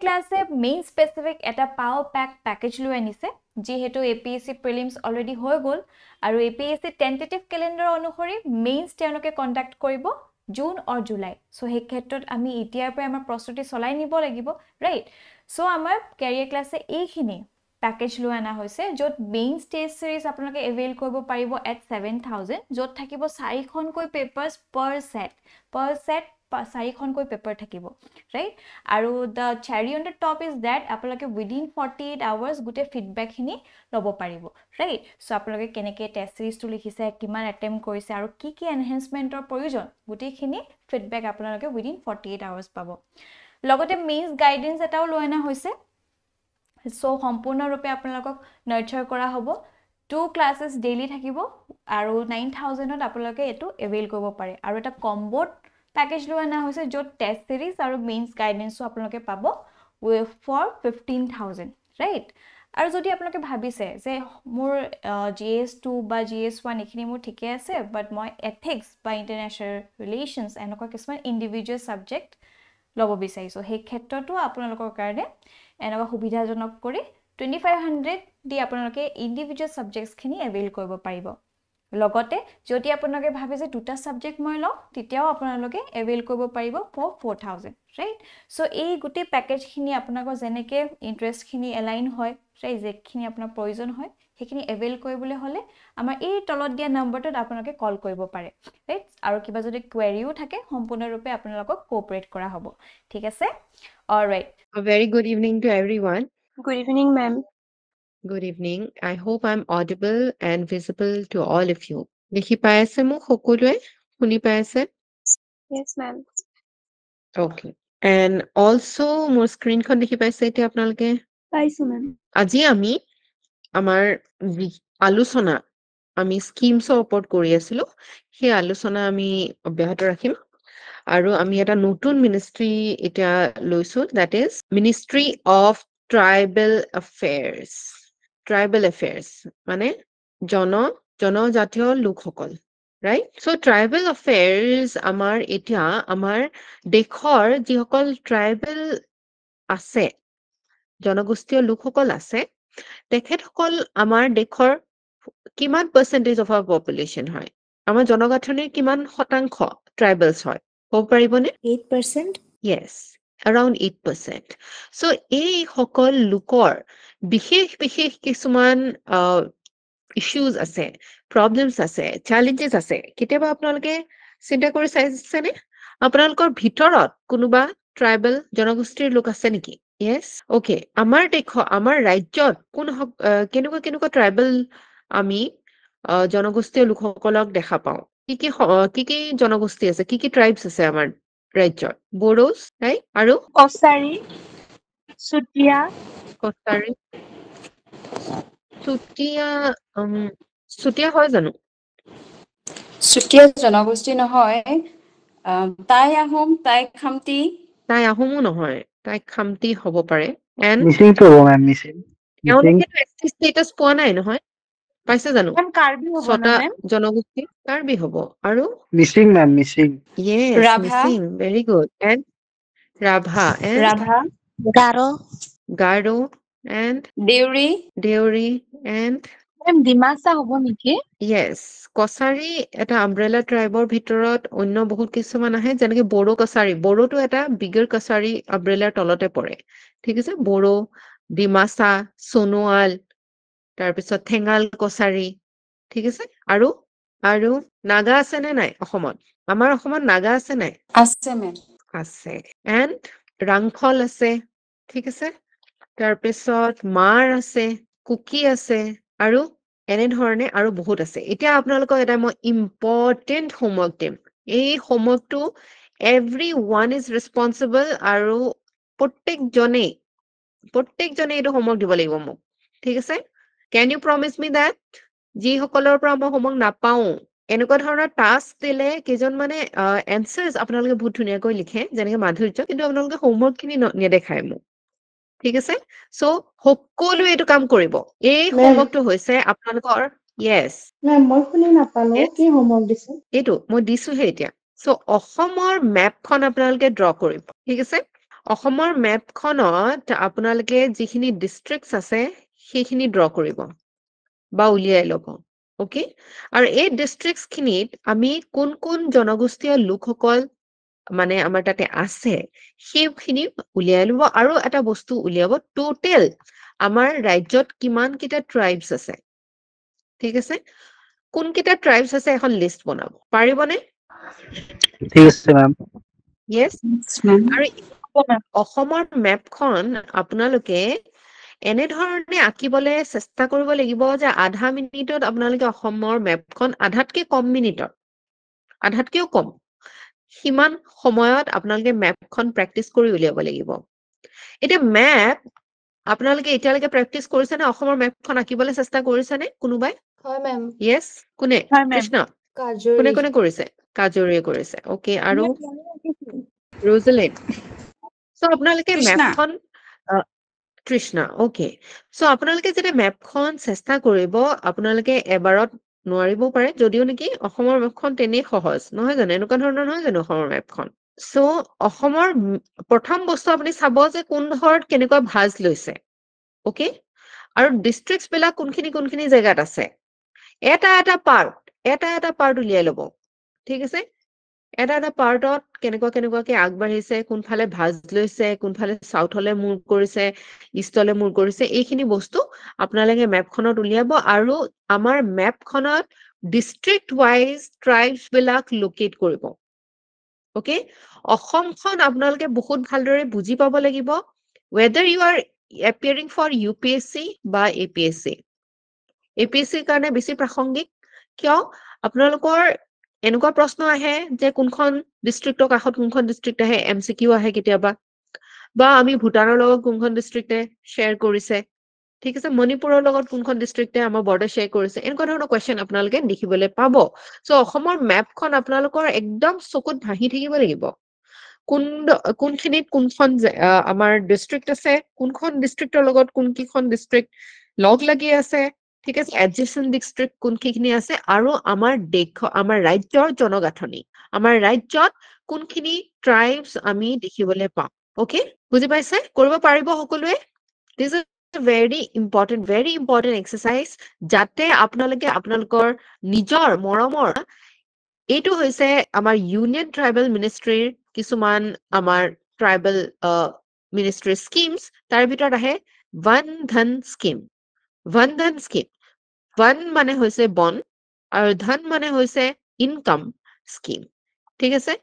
ক্লাছে main specific এটা পাও package লৈ আনিছে যেহেতু এপিএসসি প্ৰিলিমছ অলৰেডি হৈ গ'ল আৰু এপিএসসি টেন্টেটিভ ক্যালেন্ডাৰ অনুসৰি মেইনছ তেওঁলোকে কন্ডাক্ট কৰিব জুন অৰ জুলাই সো সেই ক্ষেত্ৰত আমি এতিয়াৰ পৰা আমাৰ প্ৰস্তুতি চলাই নিব লাগিব ৰাইট সো আমাৰ ক্যাৰিয়াৰ ক্লাছে এইখিনি প্যাকেজ লৈ আনা হৈছে য'ত মেইনছ টেষ্ট সিৰিজ আপোনালোকে এভেইল কৰিব পাৰিব এট 7000 য'ত থাকিব 4খনকৈ পেপাৰছ পাৰ সেট 4খনকৈ পেপাৰ থাকিব ৰাইট আৰু the cherry on the top is that আপোনালোকে within 48 hours গুটে ফিডব্যাক খিনি লব পাৰিব ৰাইট সো আপোনালোকে কেনেকে টেষ্ট সিৰিজটো লিখিছে কিমান অ্যাটেম্প কৰিছে আৰু কি কি এনহান্সমেন্টৰ প্ৰয়োজন গুটেখিনি ফিডব্যাক আপোনালোকে within 48 hours পাব লগতে মেইনছ গাইডেন্স এটাও লৈ আনা হৈছে সো সম্পূৰ্ণৰূপে আপোনালোকক নাৰ্চাৰ কৰা হ'ব 2 ক্লাसेस ডেইলি থাকিব আৰু 9000 ত আপোনালোকে এটো এভেইল কৰিব পাৰে আৰু এটা কম্বোত প্যাকেজ লৈ আনা হৈছে য'ত টেষ্ট সিৰিজ আৰু মেইনছ গাইডেন্সও আপোনালোকে পাব ফৰ 15000 ৰাইট আৰু যদি আপোনালোকে ভাবিছে যে মোৰ GS2 বা GS1 এখিনি মোৰ ঠিকে আছে বাট মই এথিক্স বা ইন্টাৰনেশ্যনেল ৰিলেশনছ এনেকুৱা কিছুমান ইন্ডিভিজুৱেল সাবজেক্ট লব বিচাৰিছো সেই ক্ষেত্ৰতো আপোনালোকৰ কাৰণে এনেকুৱা সুবিধাজনক কৰি 2500 দি আপোনালোকে ইন্ডিভিজুৱেল সাবজেক্টছ খিনি এভেইল কৰিব পাৰিব লগতে যদি আপোনালোকে ভাবে যে দুটা সাবজেক্ট মই লওঁ তেতিয়াও আপোনালোকে এভেইল কৰিব পাৰিব ফৰ 4000 ৰাইট সো এই গুটি প্যাকেজ খিনি আপোনালোকৰ যেনেকে ইন্টাৰেষ্ট খিনি এলাইন হয় ৰাইট যেখিনি আপোনাৰ প্ৰয়োজন হয় সেইখিনি এভেইল কৰিবলৈ হলে আমাৰ এই তলত দিয়া নম্বৰটোত আপোনালোকে কল কৰিব পাৰে ৰাইট আৰু কিবা যদি কোৱেৰিও থাকে সম্পূৰ্ণৰূপে আপোনালোকক কোঅপাৰেট কৰা হ'ব ঠিক আছে alright A very good evening to everyone. Good evening, ma'am. Good evening. I hope I'm audible and visible to all of you. দেখি পাই আছে মোক সকলোৱে শুনি পাই আছে Yes, ma'am. Okay. And also মোৰ স্ক্ৰীনখন দেখি পাইছে এতিয়া আপোনালোকে পাইছো, ma'am. আজি আমি আমাৰ আলোচনা আমি স্কিমছৰ ওপৰত কৰি আছিলো সেই আলোচনা আমি অব্যাহত ৰাখিম আৰু আমি এটা নতুন মিনিষ্ট্ৰি এটা লৈছো that is Ministry of Tribal Affairs মানে জনজাতীয় লোকসকল right so tribal affairs আমাৰ এতিয়া আমাৰ দেশৰ যিসকল ট্ৰাইবেল আছে জনগোষ্ঠীয় লোকসকল আছে তেখেতসকল আমাৰ দেশৰ কিমান পাৰ্চেন্টেজ অফ আৱাৰ পপুলেশ্যন হয় আমাৰ জনগাঁথনিৰ কিমান শতাংশ ট্ৰাইবেলছ হয় ক'ব পাৰিবনে 8% yes around 8% so এই সকল লোকৰ বিশেষ কিছুমান issues আছে problems আছে challenges আছে কেতিয়াবা আপোনালোকে চিন্তা কৰি চাইছেনে আপোনালোকৰ ভিতৰত কোনোবা ট্ৰাইবেল জনগোষ্ঠীৰ লোক আছে নেকি yes okay আমাৰ ৰাজ্যত কোন কেনেকুৱা ট্ৰাইবেল আমি জনগোষ্ঠীয় লোকসকলক দেখা পাওঁ কি জনগোষ্ঠী আছে কি ট্ৰাইবছ আছে আমাৰ ৰাজ্যত বড়োছ right আৰু Kosari, Sutia, কছাৰী চুতীয়া হয় জানো চুতীয়া জনগোষ্ঠী নহয় তাই আহোম তাই খামতি তাই আহোমো নহয় তাই খামতি হ'ব পাৰে and মিচিং তো মেম মিচিং তেওঁলোকেতো এছটি ষ্টেটাছ পোৱা নাই নহয় পাইছে জানো ma'am, Karbi hobo ছটা na, ma'am. জনগোষ্ঠী কাৰ্বি হ'ব আৰু Mising ma'am Mising yes Rabha. missing very good and Rabha and Rabha Garo and Deori and Ma'am, Dimasa hobo niki? yes Kachari এটা আমব্ৰেলা ট্ৰাইবৰ ভিতৰত অন্য বহুত কিছুমান আহে যেনেকে বড়ো কছাৰী বড়োটো এটা বিগাৰ কছাৰী আমব্ৰেলাৰ তলতে পৰে ঠিক আছে বড়ো ডিমাচা সোণোৱাল তাৰপিছত ঠেঙাল কছাৰী ঠিক আছে আৰু নাগা আছে নে নাই অসমত আমাৰ অসমত নাগা আছে নাই আছে মেম আছে and ৰাংখল আছে ঠিক আছে তাৰপিছত মাৰ আছে কুকি আছে আৰু এনেধৰণে আৰু বহুত আছে এতিয়া আপোনালোকক এটা মই ইম্পৰ্টেণ্ট হোমৱৰ্ক দিম এই হোমৱৰ্কটো everyone is responsible আৰু প্ৰত্যেকজনে এইটো হোমৱৰ্ক দিব লাগিব মোক ঠিক আছে can you promise me that যিসকলৰ পৰা মই হোমৱৰ্ক নাপাওঁ এনেকুৱা ধৰণৰ টাস্ক দিলে কেইজন মানে এনসাৰ্স আপোনালোকে বহুত ধুনীয়াকৈ লিখে যেনেকে মাধুৰ্য কিন্তু আপোনালোকে হোমৱৰ্ক খিনি নেদেখায় মোক ঠিক আছে সো সকলোৱে এইটো কাম কৰিব এই হোমৱৰ্কটো হৈছে আপোনালোকৰ yes Ma'am, মই শুনি নাপালো Yes. কি homework দিছে এইটো মই দিছোহে এতিয়া সো অসমৰ মেপখন আপোনালোকে ড্ৰ কৰিব ঠিক আছে অসমৰ মেপখনত আপোনালোকে যিখিনি ডিষ্ট্ৰিক্টছ আছে সেইখিনি ড্ৰ কৰিব বা উলিয়াই ল'ব ওকে আৰু এই ডিষ্ট্ৰিক্টছ খিনিত আমি কোন কোন জনগোষ্ঠীয় লোকসকল মানে আমাৰ তাতে আছে সেইখিনি উলিয়াই ল'ব আৰু এটা বস্তু উলিয়াব টোটেল আমাৰ ৰাজ্যত কিমান কেইটা ট্ৰাইবছ আছে ঠিক আছে কোন কেইটা ট্ৰাইবছ আছে এখন লিষ্ট বনাব পাৰিবনে ঠিক আছে মেম ইয়েছ Yes, ma'am. আৰু অসমৰ মেপখন আপোনালোকে এনেধৰণে আঁকিবলৈ চেষ্টা কৰিব লাগিব যে আধা মিনিটত আপোনালোকে অসমৰ মেপখন আধাতকৈ কম মিনিটত আধাতকৈও কম সিমান সময়ত আপোনালোকে মেপখন প্ৰেক্টিচ কৰি উলিয়াব লাগিব এতিয়া মেপ আপোনালোকে এতিয়ালৈকে প্ৰেক্টিচ কৰিছেনে অসমৰ মেপখন আঁকিবলৈ চেষ্টা কৰিছেনে কোনোবাই হয় মেম ইয়েছ কোনে হয় মেম কৃষ্ণ কাজৰি কোনে কোনে কৰিছে কাজৰিয়ে কৰিছে ওকে আৰু ৰোজেলিন চ' আপোনালোকে কৃষ্ণা। মেপখন তৃষ্ণা ওকে চ' আপোনালোকে যেতিয়া মেপখন চেষ্টা কৰিব আপোনালোকে এবাৰত নোৱাৰিবও পাৰে যদিও নেকি অসমৰ মেপখন তেনেই সহজ নহয় জানো এনেকুৱা ধৰণৰ নহয় জানো অসমৰ মেপখন চ' অসমৰ প্ৰথম বস্তু আপুনি চাব যে কোন ডোখৰত কেনেকুৱা ভাঁজ লৈছে ওকে আৰু ডিষ্ট্ৰিক্টছ বিলাক কোনখিনি জেগাত আছে এটা পাৰ্ট উলিয়াই ল'ব ঠিক আছে এটা পাৰ্টত কেনেকুৱাকে আগবাঢ়িছে কোনফালে ভাঁজ লৈছে কোনফালে চাউথলে মূৰ কৰিছে ইষ্টলে মূৰ কৰিছে এইখিনি বস্তু আপোনালোকে মেপখনত উলিয়াব আৰু আমাৰ মেপখনত ডিষ্ট্ৰিক্ট ৱাইজ ট্ৰাইবছ বিলাক লোকেট কৰিব ওকে অসমখন আপোনালোকে বহুত ভালদৰে বুজি পাব লাগিব whether you are appearing for UPSC বা APSC APSCৰ কাৰণে বেছি প্ৰাসংগিক কিয় আপোনালোকৰ এনেকুৱা প্ৰশ্ন আহে যে কোনখন ডিষ্ট্ৰিক্টৰ কাষত কোনখন ডিষ্ট্ৰিক্ট আহে MCQ আহে কেতিয়াবা বা আমি ভূটানৰ লগত কোনখন ডিষ্ট্ৰিক্টে শ্বেয়াৰ কৰিছে ঠিক আছে মণিপুৰৰ লগত কোনখন ডিষ্ট্ৰিক্টে আমাৰ বৰ্ডাৰ শ্বেয়াৰ কৰিছে এনেকুৱা ধৰণৰ কুৱেশ্যন আপোনালোকে দেখিবলৈ পাব চ' অসমৰ মেপখন আপোনালোকৰ একদম চকুত ভাহি থাকিব লাগিব কোনখিনিত কোনখন আমাৰ ডিষ্ট্ৰিক্ট আছে কোনখন ডিষ্ট্ৰিক্টৰ লগত কোনকেইখন ডিষ্ট্ৰিক্ট লগ লাগি আছে ঠিক আছে এডজেচেণ্ট ডিষ্ট্ৰিক্ট কোনখিনি আছে আৰু আমাৰ ৰাজ্যৰ জনগাঁথনি আমাৰ ৰাজ্যত কোনখিনি ট্ৰাইবছ আমি দেখিবলৈ পাওঁ ওকে বুজি পাইছে কৰিব পাৰিব সকলোৱে this is very important exercise যাতে আপোনালোকে আপোনালোকৰ নিজৰ মৰমৰ এইটো হৈছে আমাৰ ইউনিয়ন ট্ৰাইবেল মিনিষ্ট্ৰীৰ কিছুমান আমাৰ ট্ৰাইবেল মিনিষ্ট্ৰী স্কিমছ তাৰ ভিতৰত আহে বন ধন স্কিম বন মানে হৈছে বন আৰু ধন মানে হৈছে ইনকাম স্কিম ঠিক আছে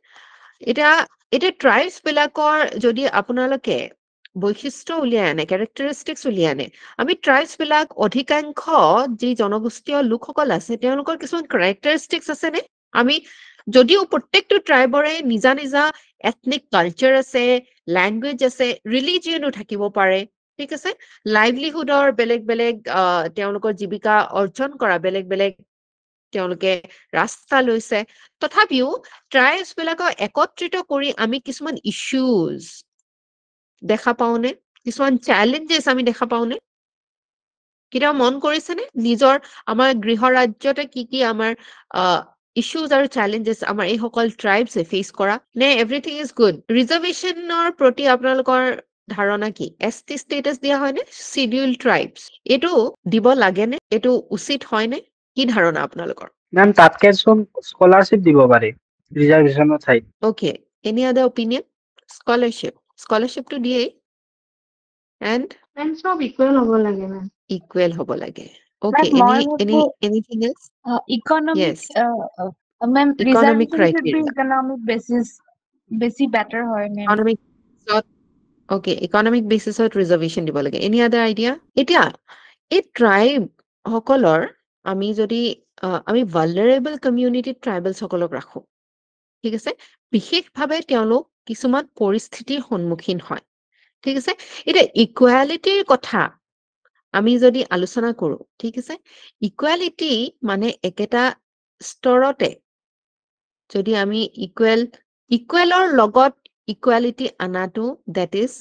এতিয়া ট্ৰাইবছ বিলাকৰ যদি আপোনালোকে বৈশিষ্ট্য উলিয়াই আনে কেৰেক্টাৰিষ্টিক্স উলিয়াই আনে আমি ট্ৰাইবছ বিলাক অধিকাংশ যি জনগোষ্ঠীয় লোকসকল আছে তেওঁলোকৰ কিছুমান কেৰেক্টাৰিষ্টিক্স আছেনে আমি যদিও প্ৰত্যেকটো ট্ৰাইবৰে নিজা এথনিক কালচাৰ আছে লেংগুৱেজ আছে ৰিলিজিয়নো থাকিব পাৰে ঠিক আছে লাইভলিহুডৰ বেলেগ তেওঁলোকৰ জীৱিকা অৰ্জন কৰা বেলেগ তেওঁলোকে ৰাস্তা লৈছে তথাপিও ট্ৰাইবছ বিলাকক একত্ৰিত কৰি আমি কিছুমান ইছ্যুজ দেখা পাওনে কিছুমান চেলেঞ্জেছ আমি দেখা পাওনে কেতিয়াবা মন কৰিছেনে নিজৰ আমাৰ গৃহ ৰাজ্যতে কি আমাৰ ইছ্যুজ আৰু চেলেঞ্জেছ আমাৰ এইসকল ট্ৰাইবছে ফেচ কৰা নে এভৰিথিং ইজ গুড ৰিজাৰ্ভেশ্যনৰ প্ৰতি আপোনালোকৰ ধাৰণা কি ST ষ্টেটাছ দিয়া হয়নে শিডিউল ট্ৰাইবছ এইটো দিব লাগেনে এইটো উচিত হয়নে কি ধাৰণা আপোনালোকৰ মেম তাতকে চোন স্কলাৰশ্বিপ দিব পাৰি ৰিজাৰ্ভেশ্যনৰ ঠাইত ওকে এনি আদাৰ অপিনিয়ন স্কলাৰশ্বিপটো দিয়েই এণ্ড মেম চব ইকুৱেল হ'ব লাগে মেম ইকুৱেল হ'ব লাগে ওকে মই anything else economic Yes. Ma'am Economic reservation should be criteria. Economic basis বেছি বেটাৰ হয় মেম ইকনমিক বেচিছত ৰিজাৰ্ভেশ্যন দিব লাগে এনি আদাৰ আইডিয়া এতিয়া এই ট্ৰাইব সকলৰ আমি যদি আমি ভালনাৰেবল কমিউনিটিত ট্ৰাইবেলছ সকলক ৰাখো ঠিক আছে বিশেষভাৱে তেওঁলোক কিছুমান পৰিস্থিতিৰ সন্মুখীন হয় ঠিক আছে এতিয়া ইকুৱেলিটিৰ কথা আমি যদি আলোচনা কৰো ঠিক আছে ইকুৱেলিটি মানে একেটা স্তৰতে যদি আমি ইকুৱেলৰ লগত ইকুৱেলিটি আনাটো দ্যাট ইজ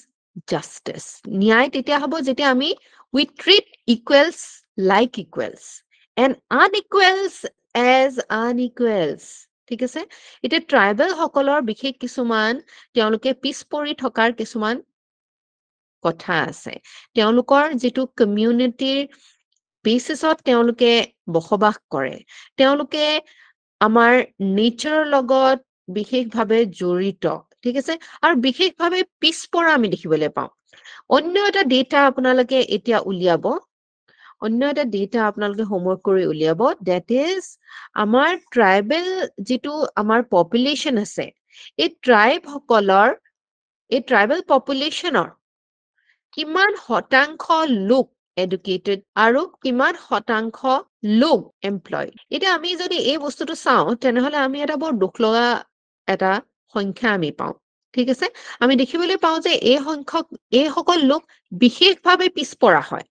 জাষ্টিস ন্যায় তেতিয়া হ'ব যেতিয়া আমি we treat equals like equals and unequals as unequals ঠিক আছে এতিয়া ট্ৰাইবেল সকলৰ বিশেষ কিছুমান তেওঁলোকে পিছ পৰি থকাৰ কিছুমান কথা আছে তেওঁলোকৰ যিটো কমিউনিটিৰ বেচিছত তেওঁলোকে বসবাস কৰে তেওঁলোকে আমাৰ নেচাৰৰ লগত বিশেষভাৱে জড়িত ঠিক আছে আৰু বিশেষভাৱে পিছপৰা আমি দেখিবলৈ পাওঁ অন্য এটা ডেটা আপোনালোকে এতিয়া উলিয়াব অন্য এটা ডেটা আপোনালোকে হোমৱৰ্ক কৰি উলিয়াব that is আমাৰ ট্ৰাইবেল যিটো আমাৰ পপুলেশ্যন আছে এই ট্ৰাইবেল পপুলেশ্যনৰ কিমান শতাংশ লোক এডুকেটেড আৰু কিমান শতাংশ লোক এমপ্লয়ড এতিয়া আমি যদি এই বস্তুটো চাওঁ তেনেহলে আমি এটা বৰ দুখ লগা এটা সংখ্যা আমি পাওঁ ঠিক আছে আমি দেখিবলৈ পাওঁ যে এই সকল লোক বিশেষভাৱে পিছপৰা হয়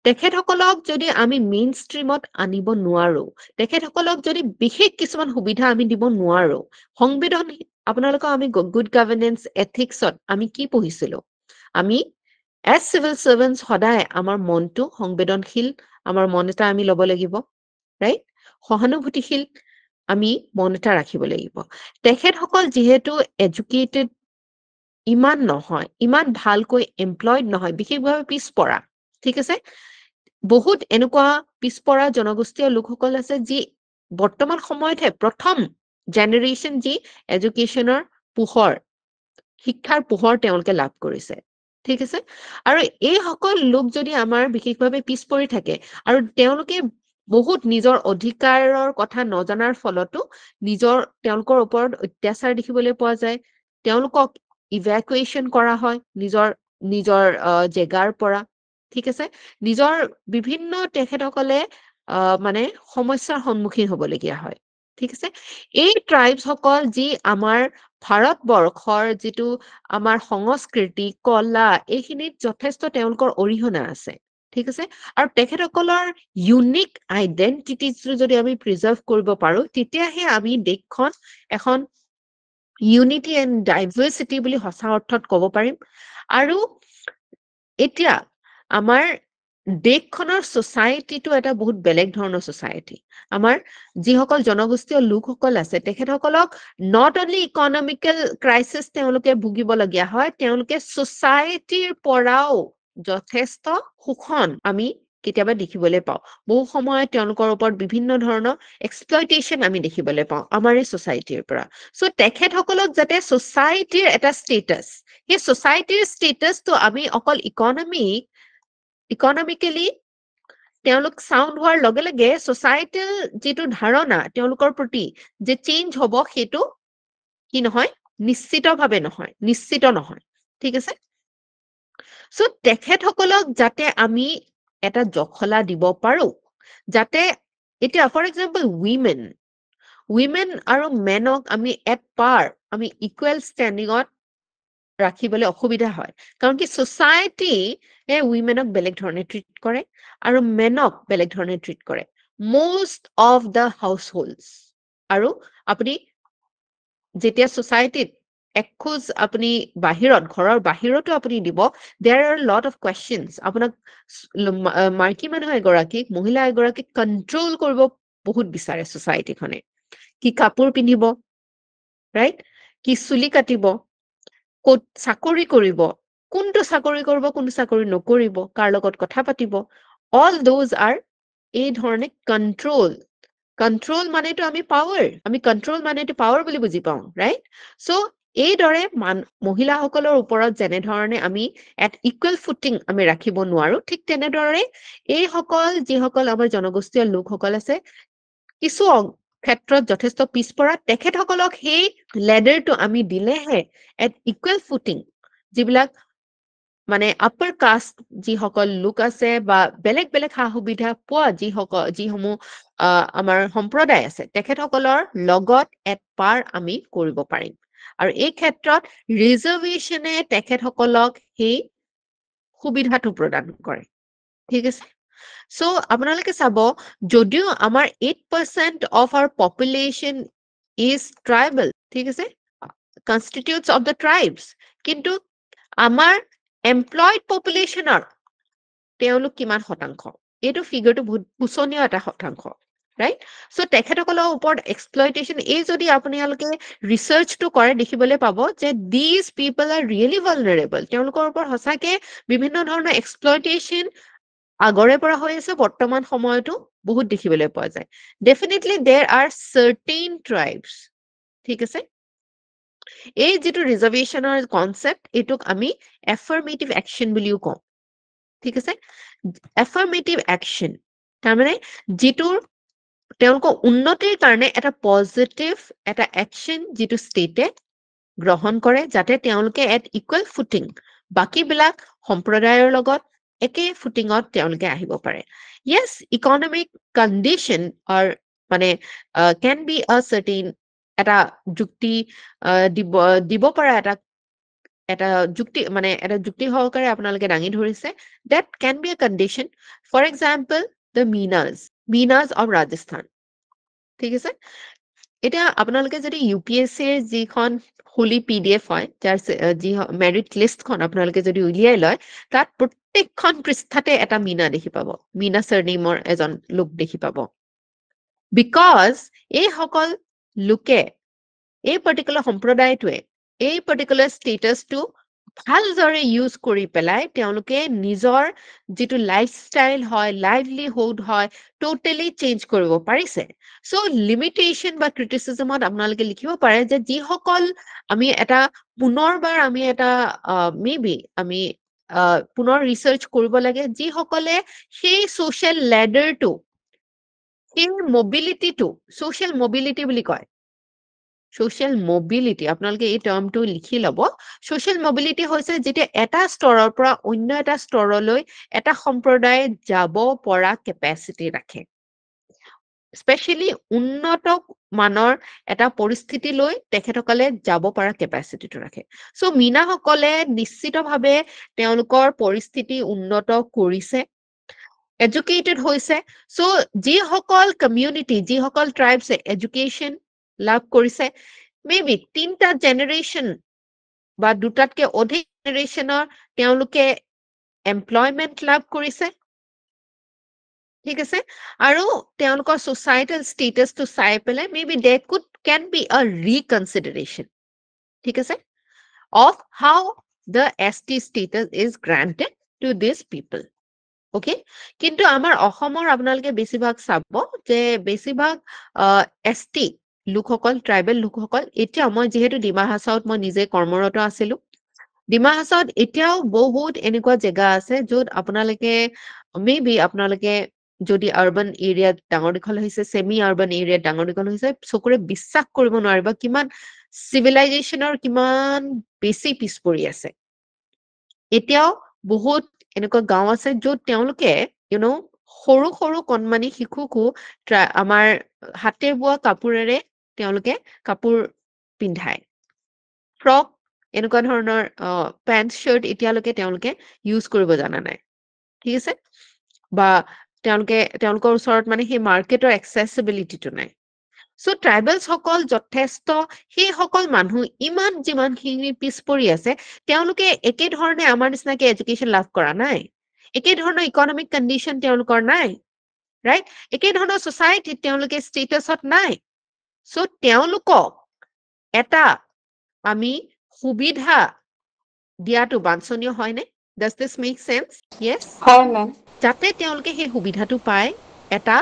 তেখেতসকলক যদি আমি মেইন ষ্ট্ৰীমত আনিব নোৱাৰো তেখেতসকলক যদি বিশেষ কিছুমান সুবিধা আমি দিব নোৱাৰো সংবিধান আপোনালোকক আমি গুড গভৰ্নেন্স এথিক্সত আমি কি পঢ়িছিলো আমি as civil servants সদায় আমাৰ মনটো সংবেদনশীল আমাৰ মন এটা আমি ল'ব লাগিব ৰাইট সহানুভূতিশীল আমি মন এটা ৰাখিব লাগিব তেখেতসকল যিহেতু এডুকেটেড ইমান নহয় ইমান ভালকৈ এমপ্লয়ড নহয় বিশেষভাৱে পিছপৰা ঠিক আছে বহুত এনেকুৱা পিছপৰা জনগোষ্ঠীয় লোকসকল আছে যি বৰ্তমান সময়তহে প্ৰথম জেনেৰেশ্যন যি এডুকেশ্যনৰ পোহৰ শিক্ষাৰ পোহৰ তেওঁলোকে লাভ কৰিছে ঠিক আছে আৰু এই সকল লোক যদি আমাৰ বিশেষভাৱে পিছ পৰি থাকে আৰু তেওঁলোকে বহুত নিজৰ অধিকাৰৰ কথা নজনাৰ ফলতো তেওঁলোকৰ ওপৰত অত্যাচাৰ দেখিবলৈ পোৱা যায় তেওঁলোকক ইভেকুৱেশ্যন কৰা হয় নিজৰ জেগাৰ পৰা ঠিক আছে নিজৰ বিভিন্ন তেখেতসকলে মানে সমস্যাৰ সন্মুখীন হ'বলগীয়া হয় ঠিক আছে এই ট্ৰাইবছ সকল যি আমাৰ ভাৰতবৰ্ষৰ যিটো আমাৰ সংস্কৃতি কলা এইখিনিত যথেষ্ট তেওঁলোকৰ অৰিহণা আছে ঠিক আছে আৰু তেখেতসকলৰ ইউনিক আইডেন্টিটিটো যদি আমি প্ৰিজাৰ্ভ কৰিব পাৰো তেতিয়াহে আমি দেশখন এখন ইউনিটি এণ্ড ডাইভাৰ্চিটি বুলি সঁচা অৰ্থত ক'ব পাৰিম আৰু এতিয়া আমাৰ দেশখনৰ ছ'চাইটিটো এটা বহুত বেলেগ ধৰণৰ ছ'চাইটি আমাৰ যিসকল জনগোষ্ঠীয় লোকসকল আছে তেখেতসকলক নট অনলি ইকনমিকেল ক্ৰাইচিছ তেওঁলোকে ভুগিবলগীয়া হয় তেওঁলোকে ছ'চাইটিৰ পৰাও যথেষ্ট শোষণ আমি কেতিয়াবা দেখিবলৈ পাওঁ বহু সময়ত তেওঁলোকৰ ওপৰত বিভিন্ন ধৰণৰ এক্সপ্লইটেশ্যন আমি দেখিবলৈ পাওঁ আমাৰ এই ছ'চাইটিৰ পৰা চ' তেখেতসকলক যাতে ছ'চাইটিৰ এটা ষ্টেটাছ সেই ছ'চাইটিৰ ষ্টেটাছটো আমি অকল ইকনমিকেলি তেওঁলোক চাউণ্ড হোৱাৰ লগে লগে ছ'চাইটিৰ যিটো ধাৰণা তেওঁলোকৰ প্ৰতি যে চেঞ্জ হ'ব সেইটো কি নহয় নিশ্চিত নহয় ঠিক আছে চ' তেখেতসকলক যাতে আমি এটা জখলা দিব পাৰো যাতে এতিয়া ফৰ এক্সাম্পল উইমেন আৰু মেনক আমি এট পাৰ আমি ইকুৱেল ষ্টেণ্ডিঙত ৰাখিবলৈ অসুবিধা হয় কাৰণ কি ছ'চাইটি উইমেনক বেলেগ ধৰণে ট্ৰিট কৰে আৰু মেনক বেলেগ ধৰণে ট্ৰিট কৰে most of the households আৰু আপুনি যেতিয়া ছ'চাইটিত এখোজ আপুনি ঘৰৰ বাহিৰতো আপুনি দিব there are a lot of questions আপোনাক মাইকী মানুহ এগৰাকীক মহিলা এগৰাকীক কণ্ট্ৰল কৰিব বহুত বিচাৰে ছ'চাইটিখনে কি কাপোৰ পিন্ধিব ৰাইট কি চুলি কাটিব ক'ত চাকৰি কৰিব কোনটো চাকৰি কৰিব কোনটো চাকৰি নকৰিব কাৰ লগত কথা পাতিব all those are এই ধৰণে কণ্ট্ৰল মানেটো আমি কণ্ট্ৰল মানেটো পাৱাৰ বুলি বুজি পাওঁ ৰাইট চ' এইদৰে মহিলাসকলৰ ওপৰত যেনেধৰণে আমি এট ইকুৱেল ফুটিং আমি ৰাখিব নোৱাৰো ঠিক তেনেদৰে যিসকল আমাৰ জনগোষ্ঠীয় লোকসকল আছে কিছু ক্ষেত্ৰত যথেষ্ট পিছপৰা তেখেতসকলক সেই লেডাৰটো আমি দিলেহে এট ইকুৱেল ফুটিং যিবিলাক মানে আপাৰ কাষ্ট যিসকল লোক আছে বা বেলেগ সা সুবিধা পোৱা যিসমূহ আমাৰ সম্প্ৰদায় আছে তেখেতসকলৰ লগত এট পাৰ আমি কৰিব পাৰিম আৰু এই ক্ষেত্ৰত ৰিজাৰ্ভেশ্যনে তেখেতসকলক সেই সুবিধাটো প্ৰদান কৰে ঠিক আছে চ' আপোনালোকে চাব যদিও আমাৰ 8% of our population is tribal ঠিক আছে constitutes of the tribes কিন্তু আমাৰ এমপ্লয়ড পপুলেশ্যনৰ তেওঁলোক কিমান শতাংশ এইটো ফিগাৰটো বহুত শোচনীয় এটা শতাংশ right? So তেখেতসকলৰ ওপৰত exploitation এই যদি আপোনালোকে ৰিচাৰ্চটো কৰে দেখিবলৈ পাব যে these people are really vulnerable তেওঁলোকৰ ওপৰত সঁচাকে বিভিন্ন ধৰণৰ exploitation আগৰে পৰা হৈ আছে বৰ্তমান সময়তো বহুত দেখিবলৈ পোৱা যায় definitely there are certain tribes ঠিক আছে এই যেটো ৰিজাৰ্ভেশনৰ কনসেপ্ট এটোক আমি affirmative action বুলিও কওঁ ঠিক আছে affirmative action তাৰমানে যেটোৰ তেওঁলোকৰ উন্নতিৰ কাৰণে এটা পজিটিভ এটা একশন যেটো ষ্টেটে গ্ৰহণ কৰে যাতে তেওঁলোকে এট ইকুৱেল ফুটিং বাকিবিলাক সম্প্ৰদায়ৰ লগত একে ফুটিঙত তেওঁলোকে আহিব পাৰে yes economic condition or মানে can be a certain এটা যুক্তি দিব পৰা এটা যুক্তি মানে এটা যুক্তি সহকাৰে আপোনালোকে দাঙি ধৰিছে that can be a condition for example the Minas of Rajasthan ঠিক আছে এটা আপোনালোকে যদি UPSC এর যিখন হোলি PDF হয় যাৰ যি মেৰিট লিষ্টখন আপোনালোকে যদি উলিয়াই লয় তাত প্ৰত্যেকখন পৃষ্ঠাতে এটা মিনা দেখি পাব মিনা সাৰনেমৰ এজন লোক দেখি পাব because এই সকল লোকে এই পাৰ্টিকুলাৰ সম্প্ৰদায়টোৱে এই পাৰ্টিকুলাৰ ষ্টেটাসটো ভালদৰে ইউজ কৰি পেলাই তেওঁলোকে নিজৰ যেটো লাইফষ্টাইল হয় লাইভলিহুড হয় টোটালি চেঞ্জ কৰিব পাৰিছে সো লিমিটেশন বা ক্ৰিটিসিজমত আপোনালোকে লিখিব পাৰে যে যি সকল আমি এটা পুনৰবাৰ আমি এটা মেবি আমি পুনৰ ৰিসাৰ্চ কৰিব লাগে যি সকলে সেই সোশ্যাল ল্যাডাৰটো সেই মোবিলিটিটো সোশ্যাল মোবিলিটি বুলি কয় social mobility আপোনালোকে এই টাৰ্মটো লিখি লব social mobility হৈছে যেটা এটা স্তৰৰ পৰা অন্য এটা স্তৰলৈ এটা সম্প্ৰদায় যাব পৰা capacity ৰাখে স্পেশালি উন্নত মানৰ এটা পৰিস্থিতি লৈ তেখেতসকলে যাব পৰা capacity ৰাখে সো মিনা সকলে নিশ্চিতভাৱে তেওঁলোকৰ পৰিস্থিতি উন্নত কৰিছে educated হৈছে সো যি সকল কমিউনিটি যি সকল ট্ৰাইবস এডুকেশন লাভ কৰিছে মেবি তিনটা জেনাৰেশন বা দুটাতকে অধিক জেনাৰেশনৰ তেওঁলোকে এমপ্লয়মেন্ট লাভ কৰিছে ঠিক আছে আৰু তেওঁলোকৰ সোসাইটাল ষ্টেটাসটো চাই পেলাই maybe they can be a reconsideration ঠিক আছে of how the ST status is granted to these people okay কিন্তু আমাৰ অসমৰ আপোনালোকে বেছিভাগ চাব যে বেছিভাগ ST লোকসকল ট্ৰাইবেল লোকসকল এতিয়া মই যেহেতু ডিমা হাছাওত মই নিজে কৰ্মৰত আছিলো ডিমা হাছাওত এতিয়াও বহুত এনেকুৱা জায়গা আছে য'ত আপোনালোকে মেবি আপোনালোকে যদি আৰবান এৰিয়া ডাঙৰ দীঘল হৈছে সেমি আৰবান এৰিয়া ডাঙৰ দীঘল হৈছে চকুৰে বিশ্বাস কৰিব নোৱাৰিবা কিমান সিভিলাইজেশনৰ কিমান বেছি পিছ পৰি আছে এতিয়াও বহুত এনেকুৱা গাঁও আছে য'ত তেওঁলোকে সৰু সৰু কণমানি শিশুকো আমাৰ হাতে বোৱা কাপোৰেৰে তেওঁলোকে কাপোৰ পিন্ধায় ফ্ৰক এনেকুৱা ধৰণৰ পেন্ট শাৰ্ট এতিয়ালৈকে তেওঁলোকে ইউজ কৰিব জানা নাই ঠিক আছে বা তেওঁলোকৰ ওচৰত মানে সেই মাৰ্কেটৰ এক্সেসিবিলিটিটো নাই সো ট্ৰাইবেলছ সকল যথেষ্ট সেই সকল মানুহ ইমান যিমান খিনি পিছ পৰি আছে তেওঁলোকে একে ধৰণে আমাৰ নিচিনাকে এডুকেশন লাভ কৰা নাই একে ধৰণৰ ইকোনমিক কন্ডিশন তেওঁলোকৰ নাই ৰাইট একে ধৰণৰ সোসাইটি তেওঁলোকে ষ্টেটাসত নাই সো তেওঁলোকক এটা আমি সুবিধা দিয়াটো বাঞ্ছনীয় হয় নে does this make sense yes হয় মেম যাতে তেওঁলোকে সেই সুবিধাটো পায় এটা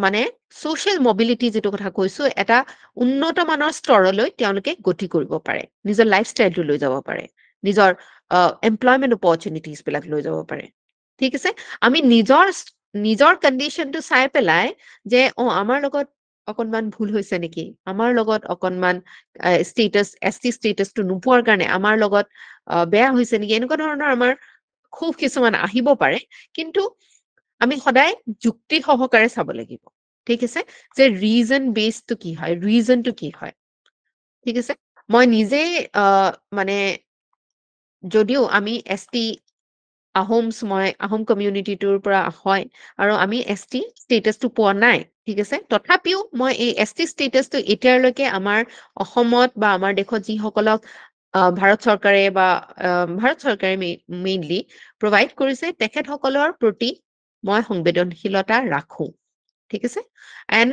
মানে সোশ্যাল মোবিলিটি যেটো কথা কৈছো এটা উন্নত মানৰ স্তৰলৈ তেওঁলোকে গতি কৰিব পাৰে নিজৰ লাইফষ্টাইলটো লৈ যাব পাৰে নিজৰ এমপ্লয়মেন্ট অপৰচুনিটিজ বিলাক লৈ যাব পাৰে ঠিক আছে আমি নিজৰ কন্ডিশনটো চাই পেলাই যে আমাৰ লগত অকনমান ভুল হৈছে নেকি আমাৰ লগত অকনমান ষ্টেটাস ST ষ্টেটাসটো নোপোৱাৰ কাৰণে আমাৰ লগত বেয়া হৈছে নেকি এনেকুৱা ধৰণৰ আমাৰ খুব কিছুমান আহিব পাৰে কিন্তু আমি সদায় যুক্তি সহকাৰে চাব লাগিব ঠিক আছে যে ৰিজন বেসটো কি হয় ৰিজনটো কি হয় ঠিক আছে মই নিজে মানে যদিও আমি ST মই আহোম কমিউনিটিটোৰ পৰা হয় আৰু আমি ST ষ্টেটাসটো পোৱা নাই ঠিক আছে তথাপিও মই এই ST ষ্টেটাসটো এতিয়ালৈকে আমাৰ অসমত বা আমাৰ দেশত যি সকলক ভাৰত চৰকাৰে মেইনলি প্ৰভাইড কৰিছে তেখেতসকলৰ প্ৰতি মই সংবেদনশীলতা ৰাখো ঠিক আছে and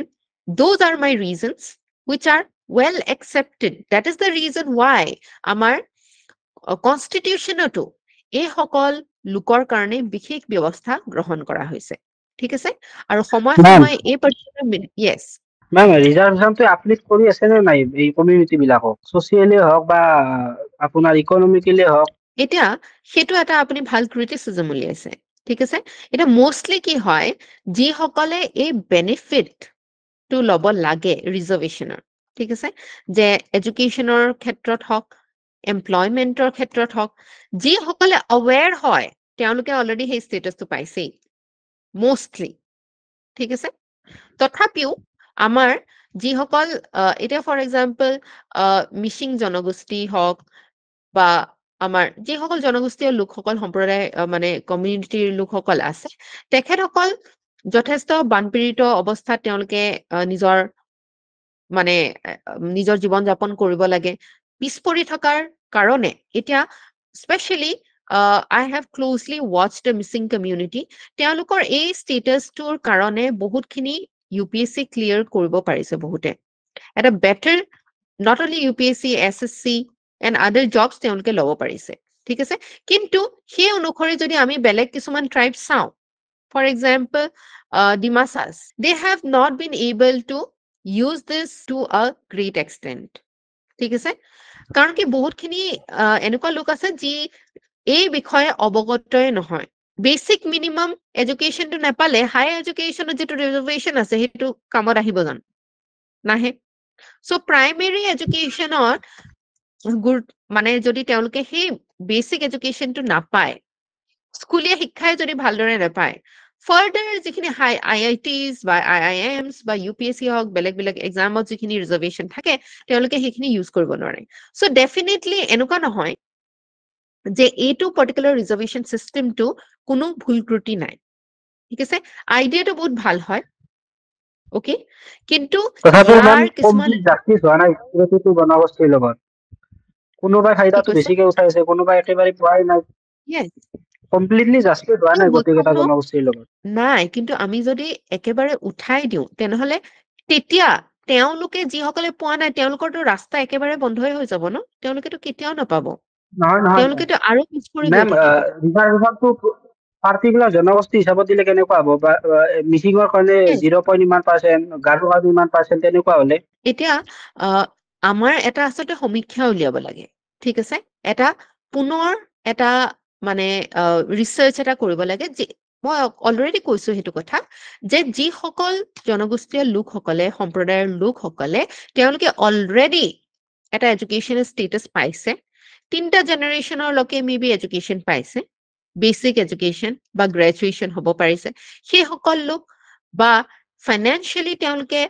those are my reasons which are well accepted that is the reason why আমাৰ কনষ্টিটিউশ্যনতো এই সকল লোকৰ কাৰণে বিশেষ ব্যৱস্থা গ্ৰহণ কৰা হৈছে ঠিক আছে আৰু সময় Ma'am. সময় এই পাৰ্টিকুলাৰ yes মেম ৰিজাৰ্ভেশ্যনটো আপলিট কৰি আছে নে নাই এই কমিউনিটি বিলাকক ছচিয়েলি হওক বা আপোনাৰ ইকনমিকেলি হওক এতিয়া সেইটো এটা আপুনি ভাল ক্ৰিটিচিজম উলিয়াইছে ঠিক আছে এটা মোষ্টলি কি হয় যিসকলে এই বেনিফিটটো ল'ব লাগে ৰিজাৰ্ভেশ্যনৰ ঠিক আছে যে এডুকেশ্যনৰ ক্ষেত্ৰত হওক এমপ্লয়মেণ্টৰ ক্ষেত্ৰত হওক যিসকলে অৱেৰ হয় তেওঁলোকে অলৰেডি সেই ষ্টেটাছটো পাইছেই মোষ্টলি ঠিক আছে তথাপিও আমাৰ যিসকল এতিয়া ফৰ এক্সাম্পল মিচিং জনগোষ্ঠী হওক বা আমাৰ যিসকল জনগোষ্ঠীয় লোকসকল সম্প্ৰদায় মানে কমিউনিটিৰ লোকসকল আছে তেখেতসকল যথেষ্ট বানপীড়িত অৱস্থাত তেওঁলোকে নিজৰ মানে নিজৰ জীৱন যাপন কৰিব লাগে পিছ পৰি থকাৰ কাৰণে এতিয়া specially I have closely watched the missing community তেওঁলোকৰ এই ষ্টেটাছটোৰ কাৰণে বহুতখিনি UPSC ক্লিয়াৰ কৰিব পাৰিছে বহুতে এটা better not only UPSC SSC and other jobs তেওঁলোকে ল'ব পাৰিছে ঠিক আছে কিন্তু সেই অনুসৰি যদি আমি বেলেগ কিছুমান ট্ৰাইব চাওঁ for example Dimasas they have not been able to use this to a great extent ঠিক আছে কাৰণ কি বহুতখিনি এনেকুৱা লোক আছে যি এই বিষয়ে অৱগতই নহয় বেসিক মিনিমাম এডুকেশ্যনটো নাপালে হাই এডুকেশ্যনৰ যেটো ৰিজাৰ্ভেশ্যন আছে সেইটো কামত আহিব জানো নাহে সো প্ৰাইমেৰী এডুকেশ্যনত মানে যদি তেওঁলোকে সেই বেসিক এডুকেশ্যনটো নাপায় স্কুলীয়া শিক্ষাই যদি ভালদৰে নাপায় ফাৰ্দাৰ যিখিনি হাই IITs বা IIMs বা UPSC হওক বেলেগ বেলেগ এক্সামত যিখিনি ৰিজাৰ্ভেশ্যন থাকে তেওঁলোকে সেইখিনি ইউজ কৰিব নোৱাৰে সো ডেফিনেটলি এনেকুৱা নহয় যে এইটো পাৰ্টিকুলাৰ ৰিজাৰ্ভেশ্যন সিস্টেমটো কোনো ভুল ত্ৰুটি নাই ঠিক আছে আইডিয়াটো বহুত ভাল হয় ওকে কিন্তু তথাপিও মেম ইয়াৰ কিছুমান কমপ্লিট জাস্টিস হোৱা নাই প্ৰতিটো জনগোষ্ঠীৰ লগত কোনোবাই ফাইদাটো বেছিকে উঠাইছে কোনোবাই একেবাৰে পোৱাই নাই yes কমপ্লিটলি জাস্টিস হোৱা নাই গোটেইকেইটা বস্তুটো জনগোষ্ঠীৰ লগত নাই কিন্তু আমি যদি একেবাৰে উঠাই দিওঁ তেনেহলে তেতিয়া তেওঁলোকে যিসকলে পোৱা নাই তেওঁলোকৰতো ৰাস্তা একেবাৰে বন্ধই হৈ যাব ন তেওঁলোকেতো কেতিয়াও নাপাব নহয় নহয় তেওঁলোকেতো আৰু পিছ পৰি গৈ মেম থাকিব ৰিজাৰ্ভেশ্যনটো পাৰ্টিকুলাৰ জনগোষ্ঠী হিচাপত দিলে কেনেকুৱা হ'ব বা মিচিঙৰ কাৰণে Yes. 0.1% গাৰোৰ কাৰণে ইমান পাৰ্চেণ্ট তেনেকুৱা হলে এতিয়া আমাৰ এটা আচলতে সমীক্ষা উলিয়াব লাগে ঠিক আছে এটা পুনৰ এটা মানে ৰিচাৰ্চ এটা কৰিব লাগে যে মই অলৰেডি কৈছো সেইটো কথা যে যিসকল জনগোষ্ঠীয় লোকসকলে সম্প্ৰদায়ৰ লোকসকলে তেওঁলোকে অলৰেডি এটা এডুকেশ্যন ষ্টেটাছ পাইছে তিনটা জেনেৰেশ্যনৰ লকে মেবি এডুকেশ্যন পাইছে বেসিক এডুকেশ্যন বা গ্ৰেজুৱেশ্যন হ'ব পাৰিছে সেই সকল লোক বা ফাইনেন্সিয়ালি তেওঁলোকে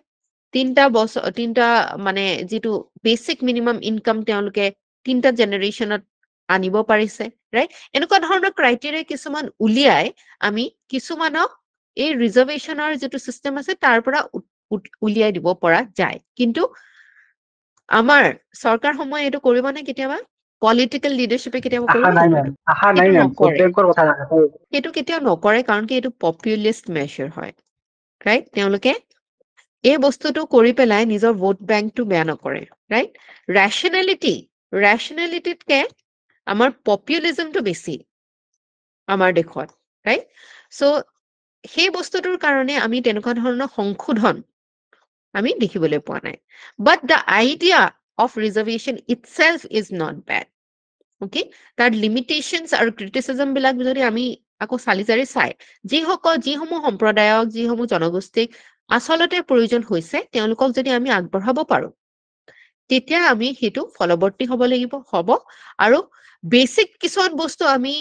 তিনটা মানে যিটো বেসিক মিনিমাম ইনকাম তেওঁলোকে তিনটা জেনেৰেশ্যনত আনিব পাৰিছে ৰাইট এনেকুৱা ধৰণৰ ক্ৰাইটেৰিয়া কিছুমান উলিয়াই আমি কিছুমানক এই ৰিজাৰ্ভেশ্যনৰ যিটো সিস্টেম আছে তাৰ পৰা উলিয়াই দিব পৰা যায় কিন্তু আমাৰ চৰকাৰ সময় এইটো কৰিবনে কেতিয়াবা পলিটিক্যাল লিডাৰশিপে কেতিয়াবা আশা নাই মেম আশা নাই মেম ভোট বেংকৰ কথা নাথাকে সেইটো কেতিয়াও নকৰে কাৰণ কি এইটো পপুলিষ্ট মেজাৰ হয় ৰাইট তেওঁলোকে এই বস্তুটো কৰি পেলাই নিজৰ ভোট বেংকটো বেয়া নকৰে ৰাইট ৰেশনেলিটিতকে আমাৰ পপুলিজমটো বেছি আমাৰ দেশত ৰাইট সো সেই বস্তুটোৰ কাৰণে আমি তেনেকুৱা ধৰণৰ সংশোধন আমি দেখিবলৈ পোৱা নাই but the idea of reservation itself is not bad okay তাৰ লিমিটেশনস আৰু ক্ৰিটিচিজম বিলাক যদি আমি আকৌ চালিজাৰি চাই যিসমূহ সম্প্ৰদায়ক যিসমূহ জনগোষ্ঠীক আচলতে প্ৰয়োজন হৈছে তেওঁলোকক যদি আমি আগবঢ়াব পাৰো তেতিয়া আমি হেতু ফলৱৰ্তী হ'ব লাগিব হ'ব আৰু বেসিক কিছুমান বস্তু আমি